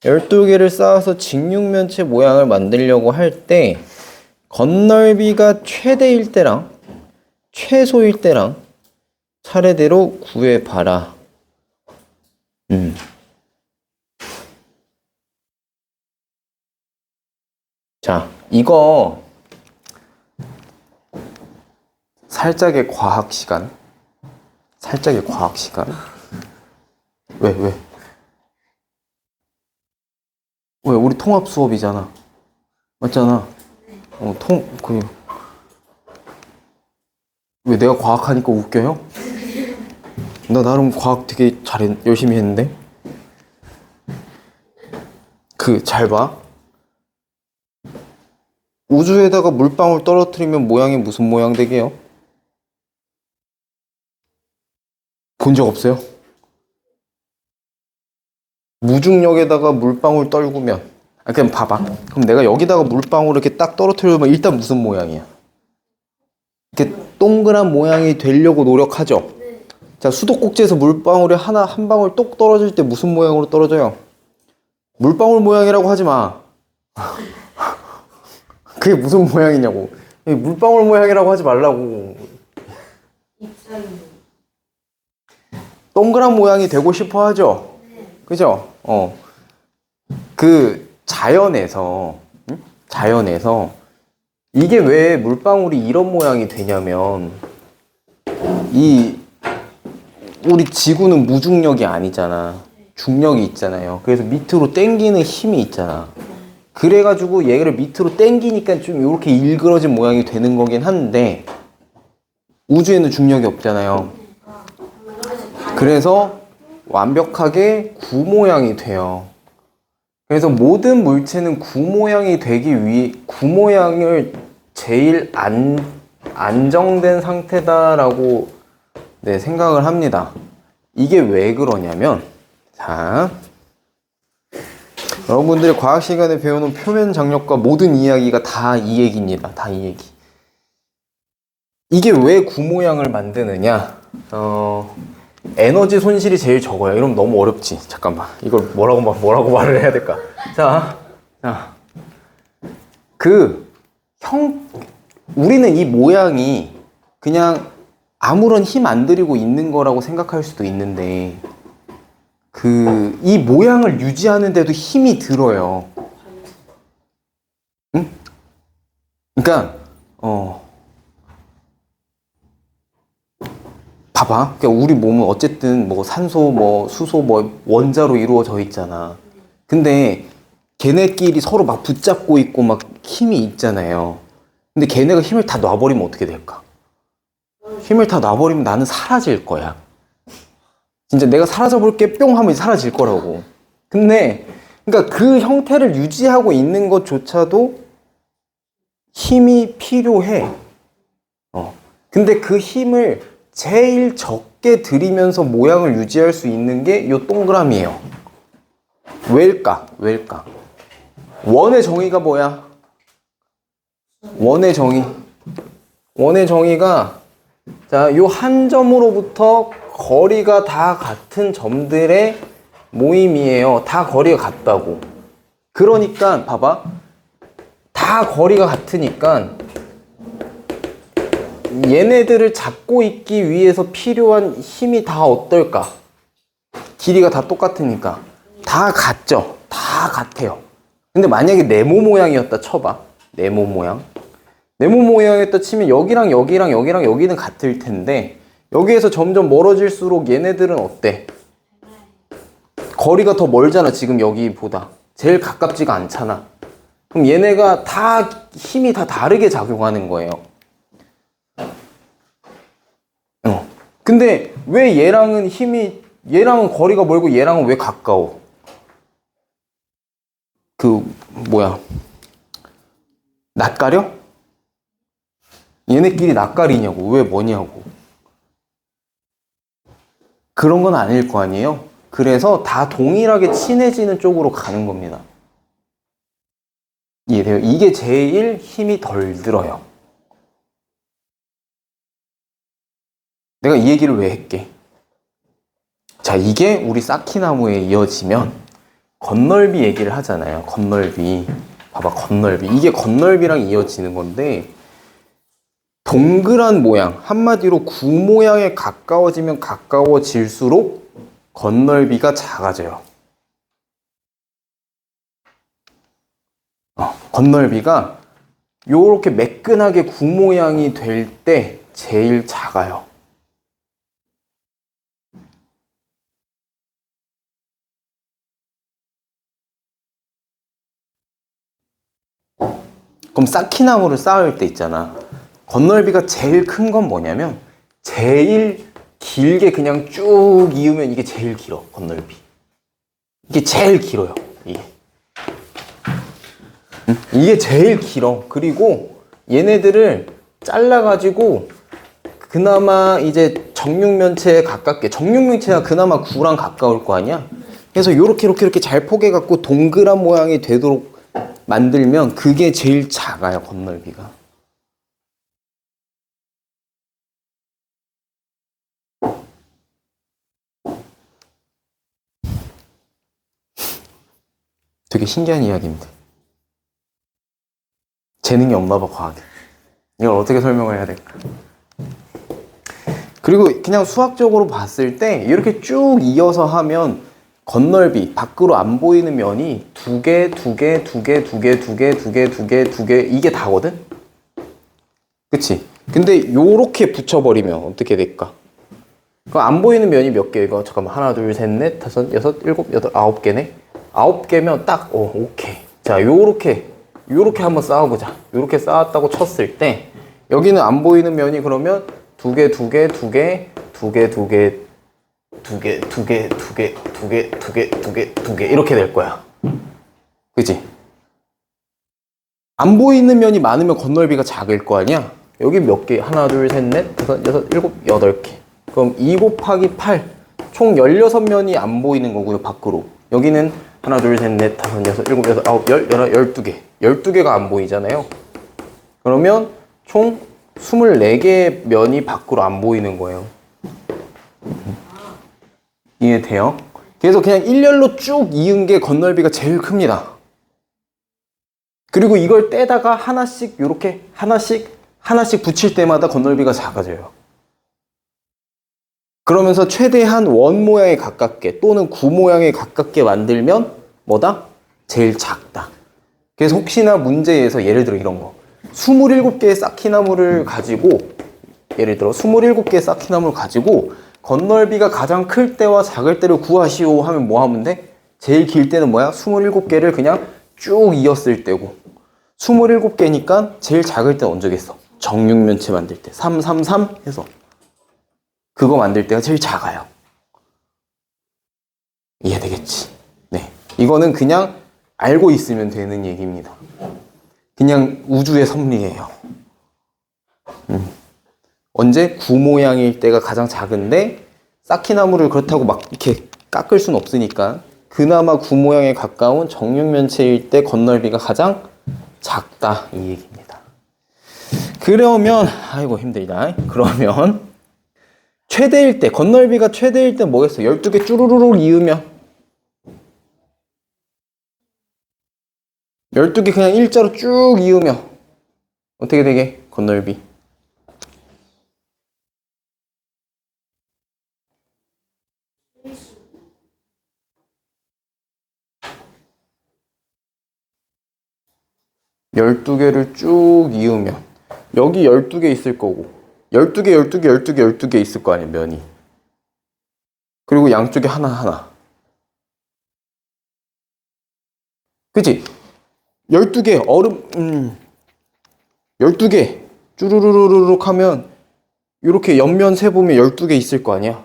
12개를 쌓아서 직육면체 모양을 만들려고 할 때 겉넓이가 최대일 때랑 최소일 때랑 차례대로 구해봐라. 자, 이거 살짝의 과학 시간. 살짝의 과학 시간. 왜? 왜? 우리 통합 수업이잖아. 맞잖아. 왜 내가 과학하니까 웃겨요? 나 나름 과학 되게 열심히 했는데. 잘 봐. 우주에다가 물방울 떨어뜨리면 모양이 무슨 모양 되게요? 본 적 없어요? 무중력에다가 물방울 떨구면, 그냥 봐봐. 그럼 내가 여기다가 물방울을 이렇게 딱 떨어뜨리면 일단 무슨 모양이야? 이렇게 동그란 모양이 되려고 노력하죠? 네. 자, 수도꼭지에서 물방울이 한 방울 똑 떨어질 때 무슨 모양으로 떨어져요? 물방울 모양이라고 하지 마. 그게 무슨 모양이냐고. 물방울 모양이라고 하지 말라고. 입사인. 동그란 모양이 되고 싶어 하죠? 네. 그죠? 자연에서 이게 왜 물방울이 이런 모양이 되냐면, 우리 지구는 무중력이 아니잖아. 중력이 있잖아요. 그래서 밑으로 당기는 힘이 있잖아. 그래가지고 얘를 밑으로 당기니까 좀 이렇게 일그러진 모양이 되는 거긴 한데, 우주에는 중력이 없잖아요. 그래서 완벽하게 구 모양이 돼요. 그래서 모든 물체는 구 모양이 되기 위해 구 모양을 제일 안정된 상태다라고 생각을 합니다. 이게 왜 그러냐면, 자, 여러분들이 과학 시간에 배우는 표면 장력과 모든 이야기가 다 이 얘기입니다. 다 이 얘기. 이게 왜 구 모양을 만드느냐? 에너지 손실이 제일 적어요. 이러면 너무 어렵지. 잠깐만. 이걸 뭐라고 말을 해야 될까? 자. 우리는 이 모양이 그냥 아무런 힘 안 들이고 있는 거라고 생각할 수도 있는데, 이 모양을 유지하는데도 힘이 들어요. 응? 그러니까, 봐봐. 그러니까 우리 몸은 어쨌든 산소, 수소, 원자로 이루어져 있잖아. 근데 걔네끼리 서로 막 붙잡고 있고 막 힘이 있잖아요. 근데 걔네가 힘을 다 놔버리면 어떻게 될까? 힘을 다 놔버리면 나는 사라질 거야. 진짜 내가 사라져볼게 뿅 하면 사라질 거라고. 근데 그러니까 그 형태를 유지하고 있는 것조차도 힘이 필요해. 근데 그 힘을 제일 적게 들이면서 모양을 유지할 수 있는 게 요 동그라미예요. 왜일까? 원의 정의가 뭐야? 원의 정의가 자, 요 한 점으로부터 거리가 다 같은 점들의 모임이에요. 다 거리가 같다고. 그러니까 봐봐. 다 거리가 같으니까 얘네들을 잡고 있기 위해서 필요한 힘이 다 어떨까? 길이가 다 똑같으니까 다 같죠? 다 같아요. 근데 만약에 네모 모양이었다 쳐봐. 네모 모양. 네모 모양이었다 치면 여기랑 여기랑 여기랑 여기는 같을 텐데 여기에서 점점 멀어질수록 얘네들은 어때? 거리가 더 멀잖아. 지금 여기보다 제일 가깝지가 않잖아. 그럼 얘네가 다 힘이 다 다르게 작용하는 거예요. 근데 왜 얘랑은 거리가 멀고 얘랑은 왜 가까워? 낯가려? 얘네끼리 낯가리냐고. 왜 뭐냐고. 그런 건 아닐 거 아니에요? 그래서 다 동일하게 친해지는 쪽으로 가는 겁니다. 이해돼요? 이게 제일 힘이 덜 들어요. 내가 이 얘기를 왜 했게? 자, 이게 우리 쌓기나무에 이어지면 건널비 얘기를 하잖아요. 건널비. 봐봐, 건널비. 이게 건널비랑 이어지는 건데 동그란 모양, 한마디로 구 모양에 가까워지면 가까워질수록 건널비가 작아져요. 건널비가 요렇게 매끈하게 구 모양이 될 때 제일 작아요. 그럼 쌓기나무를 쌓을 때 있잖아. 건널비가 제일 큰 건 뭐냐면 제일 길게 그냥 쭉 이으면 이게 제일 길어. 건널비. 이게 제일 길어요. 이게 제일 길어. 그리고 얘네들을 잘라가지고 그나마 이제 정육면체에 가깝게, 정육면체가 그나마 구랑 가까울 거 아니야? 그래서 요렇게 잘 포개갖고 동그란 모양이 되도록 만들면 그게 제일 작아요. 건널비가. 되게 신기한 이야기입니다. 재능이 없나 봐, 과학에. 이걸 어떻게 설명을 해야 될까? 그리고 그냥 수학적으로 봤을 때 이렇게 쭉 이어서 하면 건널비, 밖으로 안 보이는 면이 두 개 이게 다거든? 그치? 근데 요렇게 붙여버리면 어떻게 될까? 그럼 안 보이는 면이 몇 개? 이거 잠깐만. 하나, 둘, 셋, 넷, 다섯, 여섯, 일곱, 여덟, 9개네? 9개면 딱, 오케이. 자, 요렇게 한번 쌓아보자. 요렇게 쌓았다고 쳤을 때, 여기는 안 보이는 면이 그러면 두 개 이렇게 될 거야. 그치? 안 보이는 면이 많으면 건널비가 작을 거 아니야? 여기 몇 개? 하나, 둘, 셋, 넷, 다섯, 여섯, 일곱, 8개. 그럼 2 곱하기 8. 총 16면이 안 보이는 거고요, 밖으로. 여기는 하나, 둘, 셋, 넷, 다섯, 여섯, 일곱, 여덟, 아홉, 열, 12개. 12개가 안 보이잖아요. 그러면 총 24개의 면이 밖으로 안 보이는 거예요. 이해돼요? 그래서 그냥 일렬로 쭉 이은 게 건널비가 제일 큽니다. 그리고 이걸 떼다가 하나씩 요렇게 하나씩 붙일 때마다 건널비가 작아져요. 그러면서 최대한 원 모양에 가깝게 또는 구 모양에 가깝게 만들면 뭐다? 제일 작다. 그래서 혹시나 문제에서 예를 들어 이런 거 27개의 쌓기나무를 가지고 예를 들어 27개의 쌓기나무를 가지고 건널비가 가장 클 때와 작을 때를 구하시오 하면 뭐 하면 돼? 제일 길 때는 뭐야? 27개를 그냥 쭉 이었을 때고 27개니까 제일 작을 때는 언제겠어? 정육면체 만들 때 3, 3, 3 해서 그거 만들 때가 제일 작아요. 이해되겠지? 네. 이거는 그냥 알고 있으면 되는 얘기입니다. 그냥 우주의 섭리예요. 언제? 구 모양일 때가 가장 작은데 쌓기나무를 그렇다고 막 이렇게 깎을 순 없으니까 그나마 구 모양에 가까운 정육면체일 때 건널비가 가장 작다 이 얘기입니다. 그러면 아이고 힘들다. 그러면 최대일 때 건널비가 최대일 때 뭐겠어? 12개 쭈루루룩 이으면 12개 그냥 일자로 쭉 이으면 어떻게 되게? 건널비 열두 개를 쭉 이으면 여기 12개 있을 거고 12개, 12개, 12개, 12개 있을 거 아니에요, 면이. 그리고 양쪽에 하나하나. 그치? 12개, 12개 쭈루루루룩 하면 이렇게 옆면 세보면 12개 있을 거 아니야?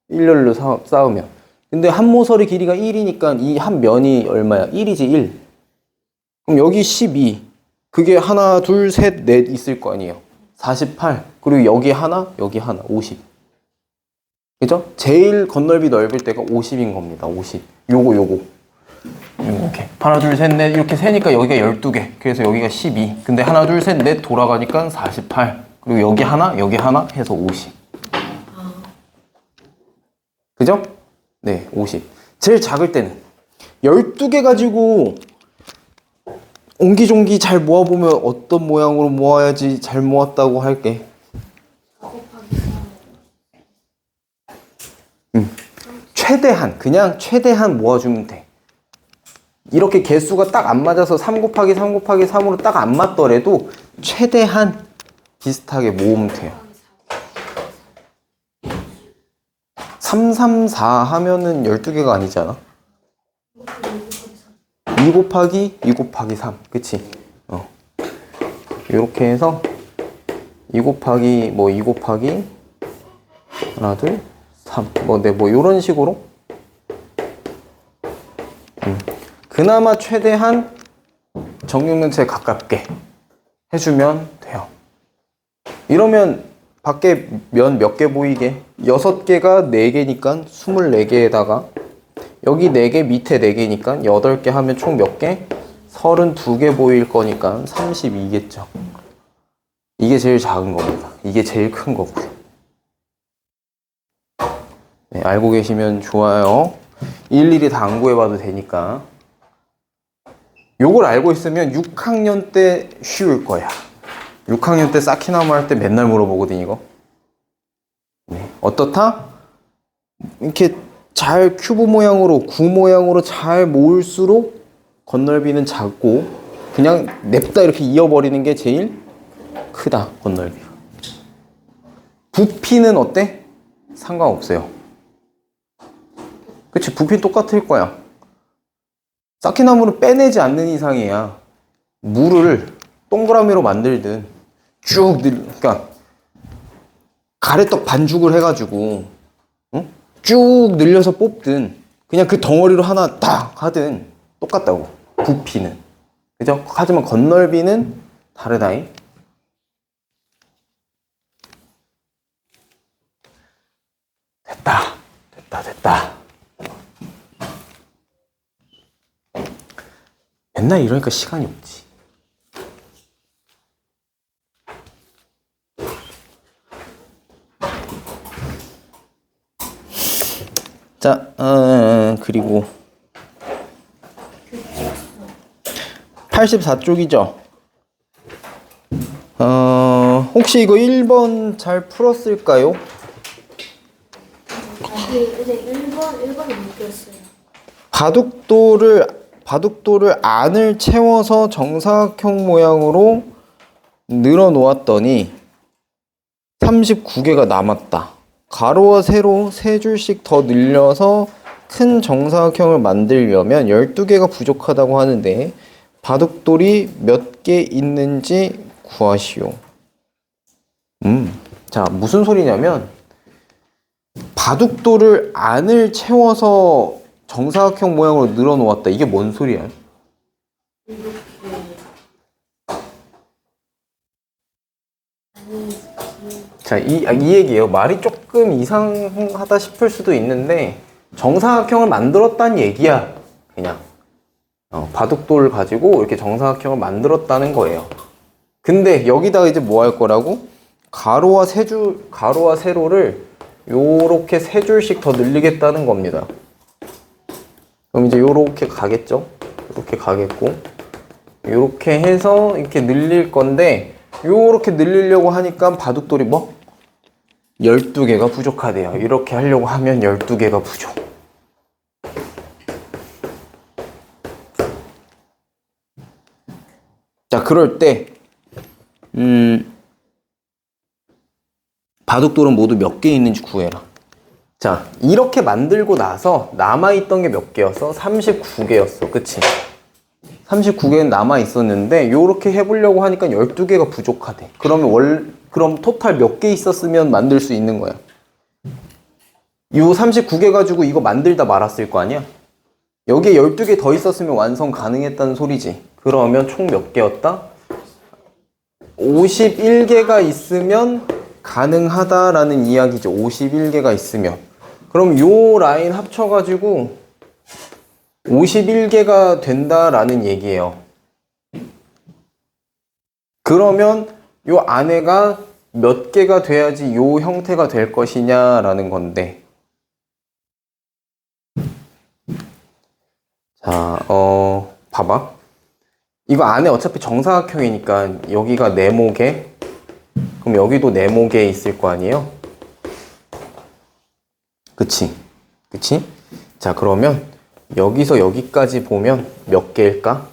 일렬로 쌓으면. 근데 한 모서리 길이가 1이니까 이 한 면이 얼마야? 1이지, 1. 그럼 여기 12. 그게 하나, 둘, 셋, 넷 있을 거 아니에요? 48. 그리고 여기 하나, 50. 그죠? 제일 건널비 넓을 때가 50인 겁니다. 50. 요거. 이렇게. 하나, 둘, 셋, 넷 이렇게 세니까 여기가 12개. 그래서 여기가 12. 근데 하나, 둘, 셋, 넷 돌아가니까 48. 그리고 여기 하나 해서 50. 그죠? 네, 50. 제일 작을 때는 12개 가지고 옹기종기 잘 모아보면 어떤 모양으로 모아야지 잘 모았다고 할게. 최대한, 그냥 최대한 모아주면 돼. 이렇게 개수가 딱 안 맞아서 3 곱하기 3 곱하기 3으로 딱 안 맞더라도 최대한 비슷하게 모으면 돼요. 3, 3, 4 하면은 12개가 아니잖아. 2 곱하기 2 곱하기 3. 그치? 요렇게 해서 2 곱하기 2 곱하기 하나, 둘, 3. 뭐 요런 식으로. 그나마 최대한 정육면체에 가깝게 해주면 돼요. 이러면 밖에 면 몇 개 보이게? 6개가 4개니까 24개에다가 여기 4개, 밑에 4개니까 8개 하면 총 몇 개? 32개 보일 거니까 32겠죠. 이게 제일 작은 겁니다. 이게 제일 큰 거고요. 네, 알고 계시면 좋아요. 일일이 다 안 구해봐도 되니까. 요걸 알고 있으면 6학년 때 쉬울 거야. 6학년 때 쌓기나무 할 때 맨날 물어보거든, 이거. 네. 어떻다? 이렇게 잘 큐브 모양으로, 구 모양으로 잘 모을수록 건널비는 작고, 그냥 냅다 이렇게 이어버리는 게 제일 크다, 건널비가. 부피는 어때? 상관없어요. 그치, 부피는 똑같을 거야. 쌓기나무를 빼내지 않는 이상이야. 물을 동그라미로 만들든 그러니까 가래떡 반죽을 해가지고 쭉 늘려서 뽑든 그냥 그 덩어리로 하나 딱 하든 똑같다고. 부피는. 그죠? 하지만 건널비는 다르다잉. 됐다. 맨날 이러니까 시간이 없지. 자, 그리고 84쪽이죠. 혹시 이거 1번 잘 풀었을까요? 이제 1번이 묶였어요. 바둑돌을 안을 채워서 정사각형 모양으로 늘어 놓았더니 39개가 남았다. 가로와 세로 3줄씩 더 늘려서 큰 정사각형을 만들려면 12개가 부족하다고 하는데 바둑돌이 몇 개 있는지 구하시오. 자, 무슨 소리냐면 바둑돌을 안을 채워서 정사각형 모양으로 늘어 놓았다. 이게 뭔 소리야? 자, 이 얘기예요. 말이 조금 이상하다 싶을 수도 있는데 정사각형을 만들었다는 얘기야. 그냥 바둑돌을 가지고 이렇게 정사각형을 만들었다는 거예요. 근데 여기다가 이제 뭐 할 거라고? 가로와 세로를 요렇게 3줄씩 더 늘리겠다는 겁니다. 그럼 이제 요렇게 가겠죠? 이렇게 가겠고 요렇게 해서 이렇게 늘릴 건데 요렇게 늘리려고 하니까 바둑돌이 12개가 부족하대요. 이렇게 하려고 하면 12개가 부족. 자, 그럴 때 바둑돌은 모두 몇 개 있는지 구해라. 자, 이렇게 만들고 나서 남아있던 게 몇 개였어? 39개였어. 그치? 39개는 남아있었는데 요렇게 해보려고 하니까 12개가 부족하대. 그럼 토탈 몇 개 있었으면 만들 수 있는 거야? 요 39개 가지고 이거 만들다 말았을 거 아니야? 여기에 12개 더 있었으면 완성 가능했다는 소리지. 그러면 총 몇 개였다? 51개가 있으면 가능하다라는 이야기죠. 51개가 있으면. 그럼 요 라인 합쳐가지고 51개가 된다라는 얘기예요. 그러면 요 안에가 몇 개가 돼야지 요 형태가 될 것이냐라는 건데. 자, 봐봐. 이거 안에 어차피 정사각형이니까 여기가 네모개. 그럼 여기도 네모개 있을 거 아니에요? 그치? 그치? 자, 그러면 여기서 여기까지 보면 몇 개일까?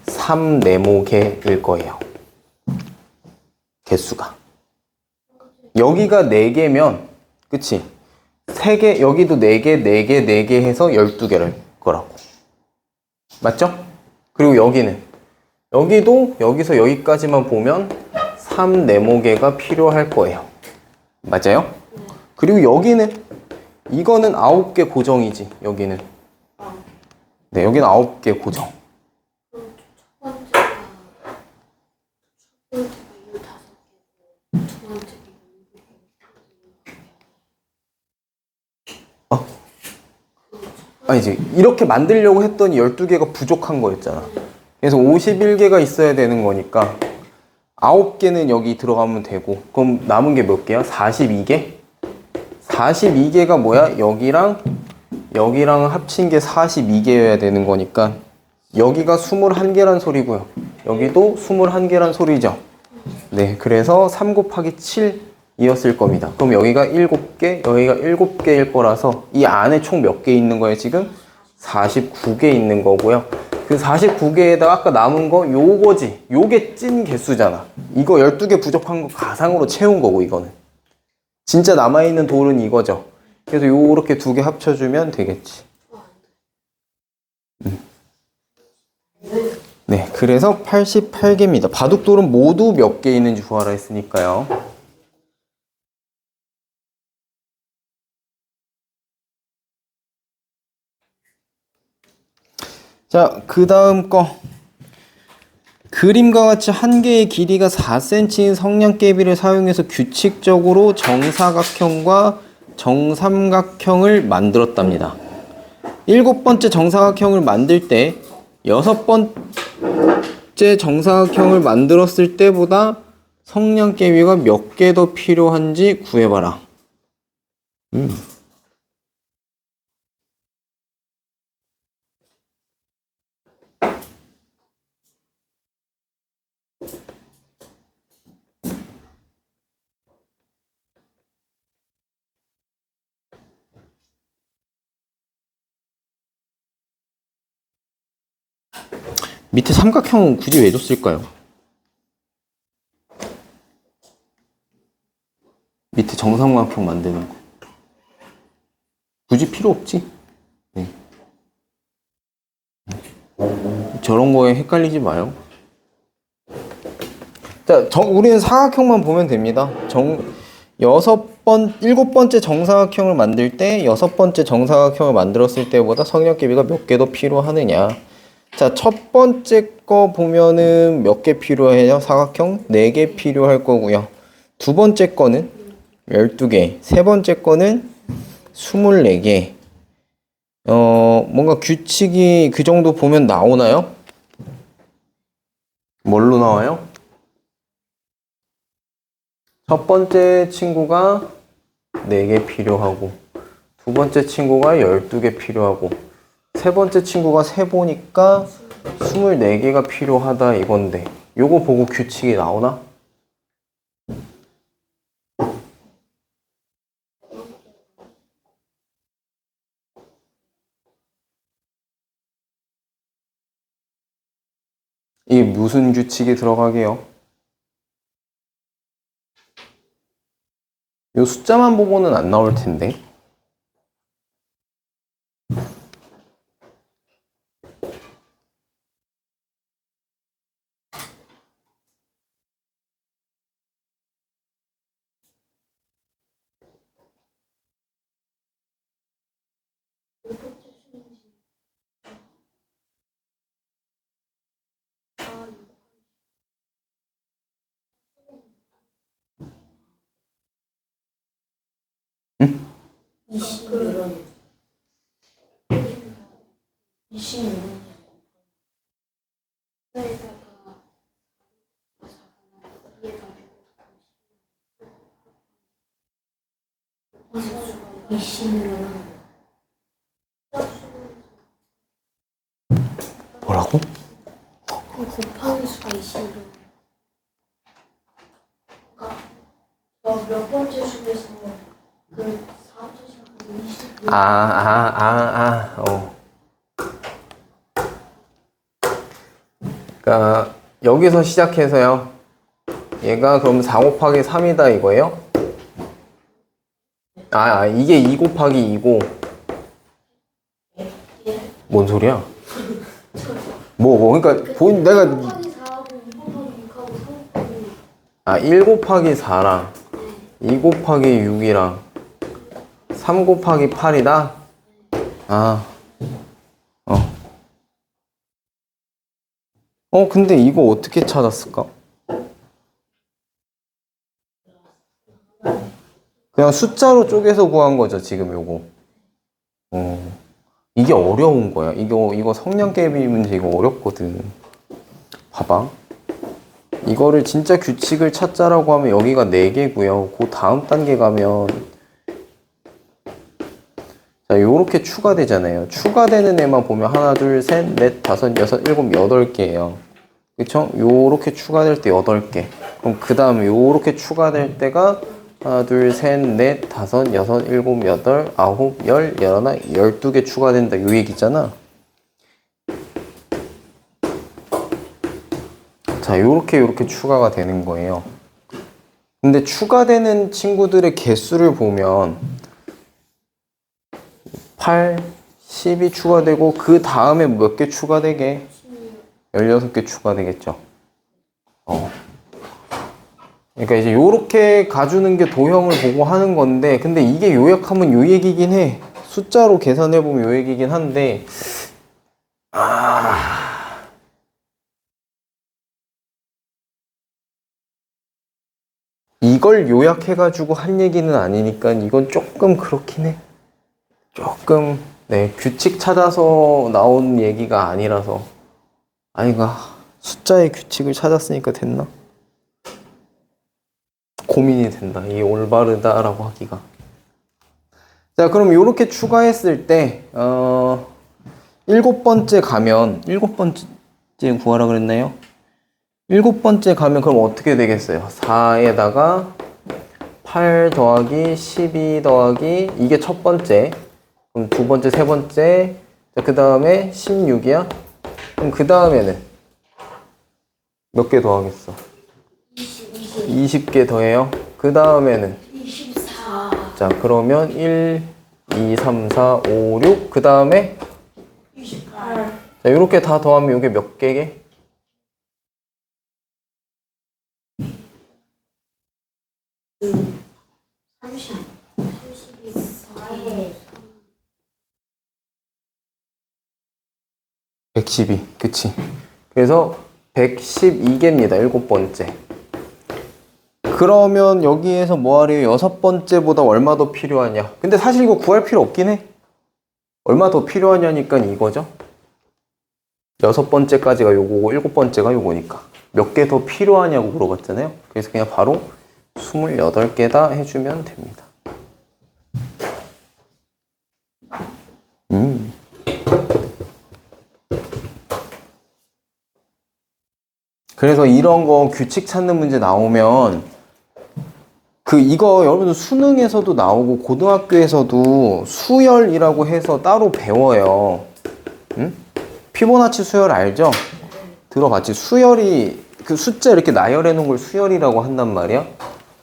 3네모개일 거예요. 개수가. 여기가 4개면, 그치? 3개, 여기도 4개, 4개, 4개 해서 12개를 거라고. 맞죠? 그리고 여기는. 여기도 여기서 여기까지만 보면 3네모개가 필요할 거예요. 맞아요? 그리고 여기는, 이거는 9개 고정이지, 여기는. 네, 여기는 9개 고정. 아니지, 이렇게 만들려고 했더니 12개가 부족한 거였잖아. 그래서 51개가 있어야 되는 거니까 9개는 여기 들어가면 되고, 그럼 남은 게 몇 개야? 42개? 42개가 뭐야? 여기랑 합친 게 42개여야 되는 거니까 여기가 21개란 소리고요. 여기도 21개란 소리죠. 네, 그래서 3 곱하기 7이었을 겁니다. 그럼 여기가 7개, 여기가 7개일 거라서 이 안에 총 몇 개 있는 거예요, 지금? 49개 있는 거고요. 그 49개에다가 아까 남은 거 요거지. 요게 찐 개수잖아. 이거 12개 부족한 거 가상으로 채운 거고, 이거는. 진짜 남아있는 돌은 이거죠. 그래서 요렇게 2개 합쳐주면 되겠지. 네, 그래서 88개입니다. 바둑돌은 모두 몇 개 있는지 구하라 했으니까요. 자, 그 다음 거. 그림과 같이 한 개의 길이가 4cm인 성냥개비를 사용해서 규칙적으로 정사각형과 정삼각형을 만들었답니다. 7번째 정사각형을 만들 때 6번째 정사각형을 만들었을 때보다 성냥개비가 몇 개 더 필요한지 구해봐라. 밑에 삼각형은 굳이 왜 줬을까요? 밑에 정삼각형 만드는 거. 굳이 필요 없지? 네. 저런 거에 헷갈리지 마요. 자, 우리는 사각형만 보면 됩니다. 7번째 정사각형을 만들 때 6번째 정사각형을 만들었을 때보다 성냥개비가 몇 개 더 필요하느냐. 자, 첫 번째 거 보면은 몇 개 필요해요? 사각형 4개 필요할 거고요. 두 번째 거는 12개, 세 번째 거는 24개. 뭔가 규칙이 그 정도 보면 나오나요? 뭘로 나와요? 첫 번째 친구가 4개 필요하고, 두 번째 친구가 12개 필요하고, 세 번째 친구가 세보니까 24개가 필요하다 이건데, 요거 보고 규칙이 나오나? 이게 무슨 규칙이 들어가게요? 이 숫자만 보고는 안 나올 텐데. 응? 20은 20은 뭐라고? 곱하기 수가 20은 그러니까 몇 번째 수에서 그 4번째 수가 20 그러니까 여기서 시작해서요. 얘가 그럼 4 곱하기 3이다 이거예요? 이게 2 곱하기 2고. 뭔 소리야? 그러니까 내가 1 곱하기 4하고 2 곱하기 6하고 3 곱하기 1 곱하기 4랑 2 곱하기 6이랑 3 곱하기 8이다? 근데 이거 어떻게 찾았을까? 그냥 숫자로 쪼개서 구한 거죠, 지금 요거. 이게 어려운 거야. 이거 성량계비 문제 이거 어렵거든. 봐봐. 이거를 진짜 규칙을 찾자라고 하면 여기가 4개고요. 그 다음 단계 가면 자, 요렇게 추가되잖아요. 추가되는 애만 보면 하나, 둘, 셋, 넷, 다섯, 여섯, 일곱, 8개예요. 그쵸? 요렇게 추가될 때 8개. 그럼 그 다음에 요렇게 추가될 때가 하나, 둘, 셋, 넷, 다섯, 여섯, 일곱, 여덟, 아홉, 열, 열하나, 12개 추가된다. 요 얘기잖아. 자, 요렇게 추가가 되는 거예요. 근데 추가되는 친구들의 개수를 보면 8, 10이 추가되고 그 다음에 몇 개 추가되게? 16개 추가되겠죠. 그러니까 이제 요렇게 가주는 게 도형을 보고 하는 건데, 근데 이게 요약하면 요 얘기긴 해. 숫자로 계산해보면 요 얘기긴 한데, 이걸 요약해가지고 한 얘기는 아니니까 이건 조금 그렇긴 해. 조금, 네, 규칙 찾아서 나온 얘기가 아니라서. 숫자의 규칙을 찾았으니까 됐나? 고민이 된다. 이게 올바르다라고 하기가. 자, 그럼 이렇게 추가했을 때, 7번째 가면, 7번째 구하라 그랬나요? 7번째 가면 그럼 어떻게 되겠어요? 4에다가 8 더하기 12 더하기, 이게 첫 번째. 그럼 두 번째, 세 번째. 자, 그 다음에 16이야? 그럼 그 다음에는 몇 개 더하겠어? 20개 더해요. 그 다음에는 24 자, 그러면 1, 2, 3, 4, 5, 6. 그 다음에 28 자, 이렇게 다 더하면 이게 몇 개게? 30 32 112. 그치? 그래서 112개입니다. 7번째. 그러면 여기에서 뭐 하래요? 6번째보다 얼마 더 필요하냐? 근데 사실 이거 구할 필요 없긴 해. 얼마 더 필요하냐니까 이거죠. 6번째까지가 요거고 7번째가 요거니까. 몇 개 더 필요하냐고 물어봤잖아요. 그래서 그냥 바로 28개다 해주면 됩니다. 그래서 이런 거 규칙 찾는 문제 나오면 이거 여러분들 수능에서도 나오고 고등학교에서도 수열이라고 해서 따로 배워요. 응? 피보나치 수열 알죠? 들어봤지? 수열이 그 숫자 이렇게 나열해 놓은 걸 수열이라고 한단 말이야.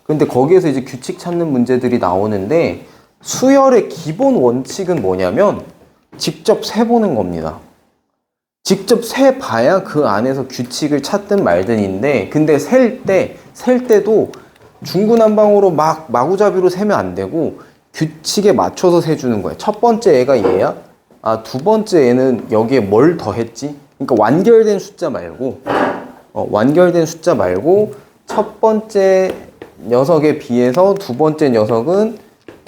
근데 거기에서 이제 규칙 찾는 문제들이 나오는데 수열의 기본 원칙은 뭐냐면 직접 세보는 겁니다. 직접 세봐야 그 안에서 규칙을 찾든 말든인데 근데 셀 때도 중구난방으로 막 마구잡이로 세면 안 되고 규칙에 맞춰서 세주는 거야. 첫 번째 애가 얘야? 아, 두 번째 애는 여기에 뭘 더했지? 그러니까 완결된 숫자 말고 완결된 숫자 말고 첫 번째 녀석에 비해서 두 번째 녀석은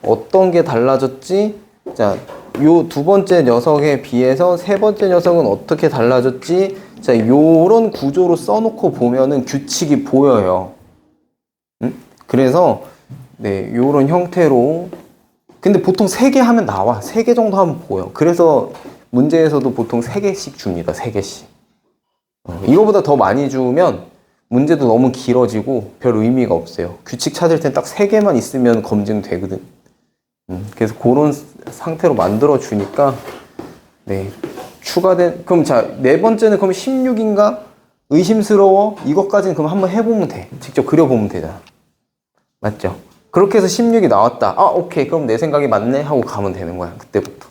어떤 게 달라졌지? 자, 요 두 번째 녀석에 비해서 세 번째 녀석은 어떻게 달라졌지? 자, 요런 구조로 써놓고 보면은 규칙이 보여요. 응? 그래서 네, 요런 형태로. 근데 보통 3개 하면 나와. 3개 정도 하면 보여. 그래서 문제에서도 보통 3개씩 줍니다. 3개씩. 이거보다 더 많이 주면 문제도 너무 길어지고 별 의미가 없어요. 규칙 찾을 땐 딱 3개만 있으면 검증되거든. 그래서 그런 상태로 만들어 주니까 네, 추가된. 그럼 자, 네 번째는 그럼 16인가? 의심스러워? 이것까지는 그럼 한번 해보면 돼. 직접 그려보면 되잖아. 맞죠? 그렇게 해서 16이 나왔다. 아, 오케이. 그럼 내 생각이 맞네 하고 가면 되는 거야. 그때부터.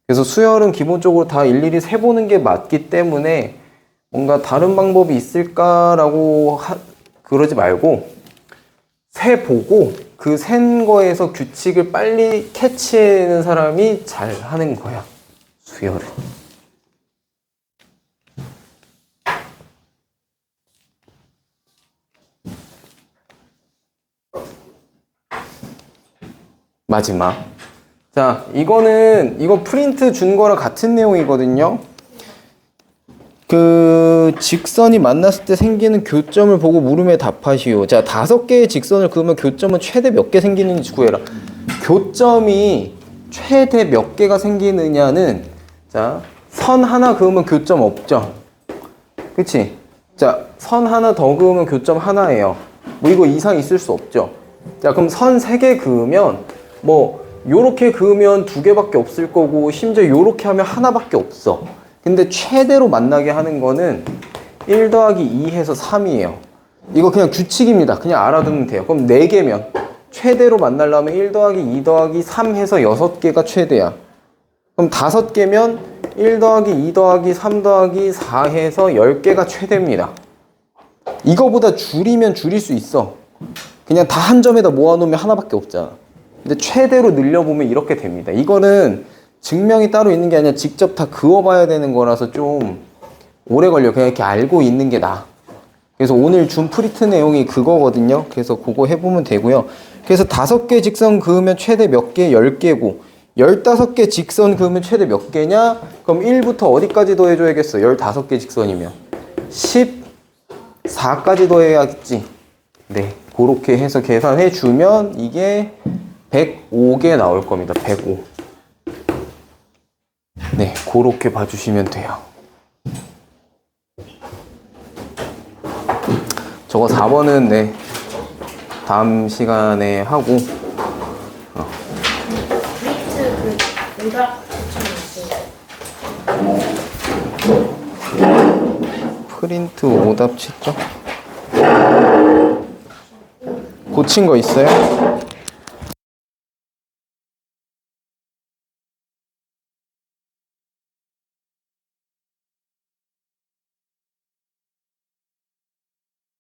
그래서 수열은 기본적으로 다 일일이 세보는 게 맞기 때문에 뭔가 다른 방법이 있을까라고 그러지 말고 세보고 그 센 거에서 규칙을 빨리 캐치하는 사람이 잘 하는 거야. 수열은. 마지막. 자, 이거 프린트 준 거랑 같은 내용이거든요. 그 직선이 만났을 때 생기는 교점을 보고 물음에 답하시오. 자, 5개의 직선을 그으면 교점은 최대 몇 개 생기는지 구해라. 교점이 최대 몇 개가 생기느냐는, 자, 선 하나 그으면 교점 없죠. 그치? 자, 선 하나 더 그으면 교점 하나예요. 뭐 이거 이상 있을 수 없죠. 자, 그럼 선 3개 그으면 뭐 요렇게 그으면 2개밖에 없을 거고 심지어 요렇게 하면 하나밖에 없어. 근데 최대로 만나게 하는 거는 1 더하기 2 해서 3이에요. 이거 그냥 규칙입니다. 그냥 알아두면 돼요. 그럼 4개면 최대로 만나려면 1 더하기 2 더하기 3 해서 6개가 최대야. 그럼 5개면 1 더하기 2 더하기 3 더하기 4 해서 10개가 최대입니다. 이거보다 줄이면 줄일 수 있어. 그냥 다 한 점에다 모아놓으면 하나밖에 없잖아. 근데 최대로 늘려보면 이렇게 됩니다. 이거는 증명이 따로 있는 게 아니라 직접 다 그어봐야 되는 거라서 좀 오래 걸려. 그냥 이렇게 알고 있는 게 나아. 그래서 오늘 준 프리트 내용이 그거거든요. 그래서 그거 해보면 되고요. 그래서 5개 직선 그으면 최대 몇 개? 10개고 15개 직선 그으면 최대 몇 개냐? 그럼 1부터 어디까지 더해줘야겠어? 15개 직선이면 14까지 더해야겠지. 네, 그렇게 해서 계산해주면 이게 105개 나올 겁니다. 105. 네, 그렇게 봐주시면 돼요. 저거 4번은 네, 다음 시간에 하고. 프린트 그 오답 프린트 오답 채점? 고친 거 있어요?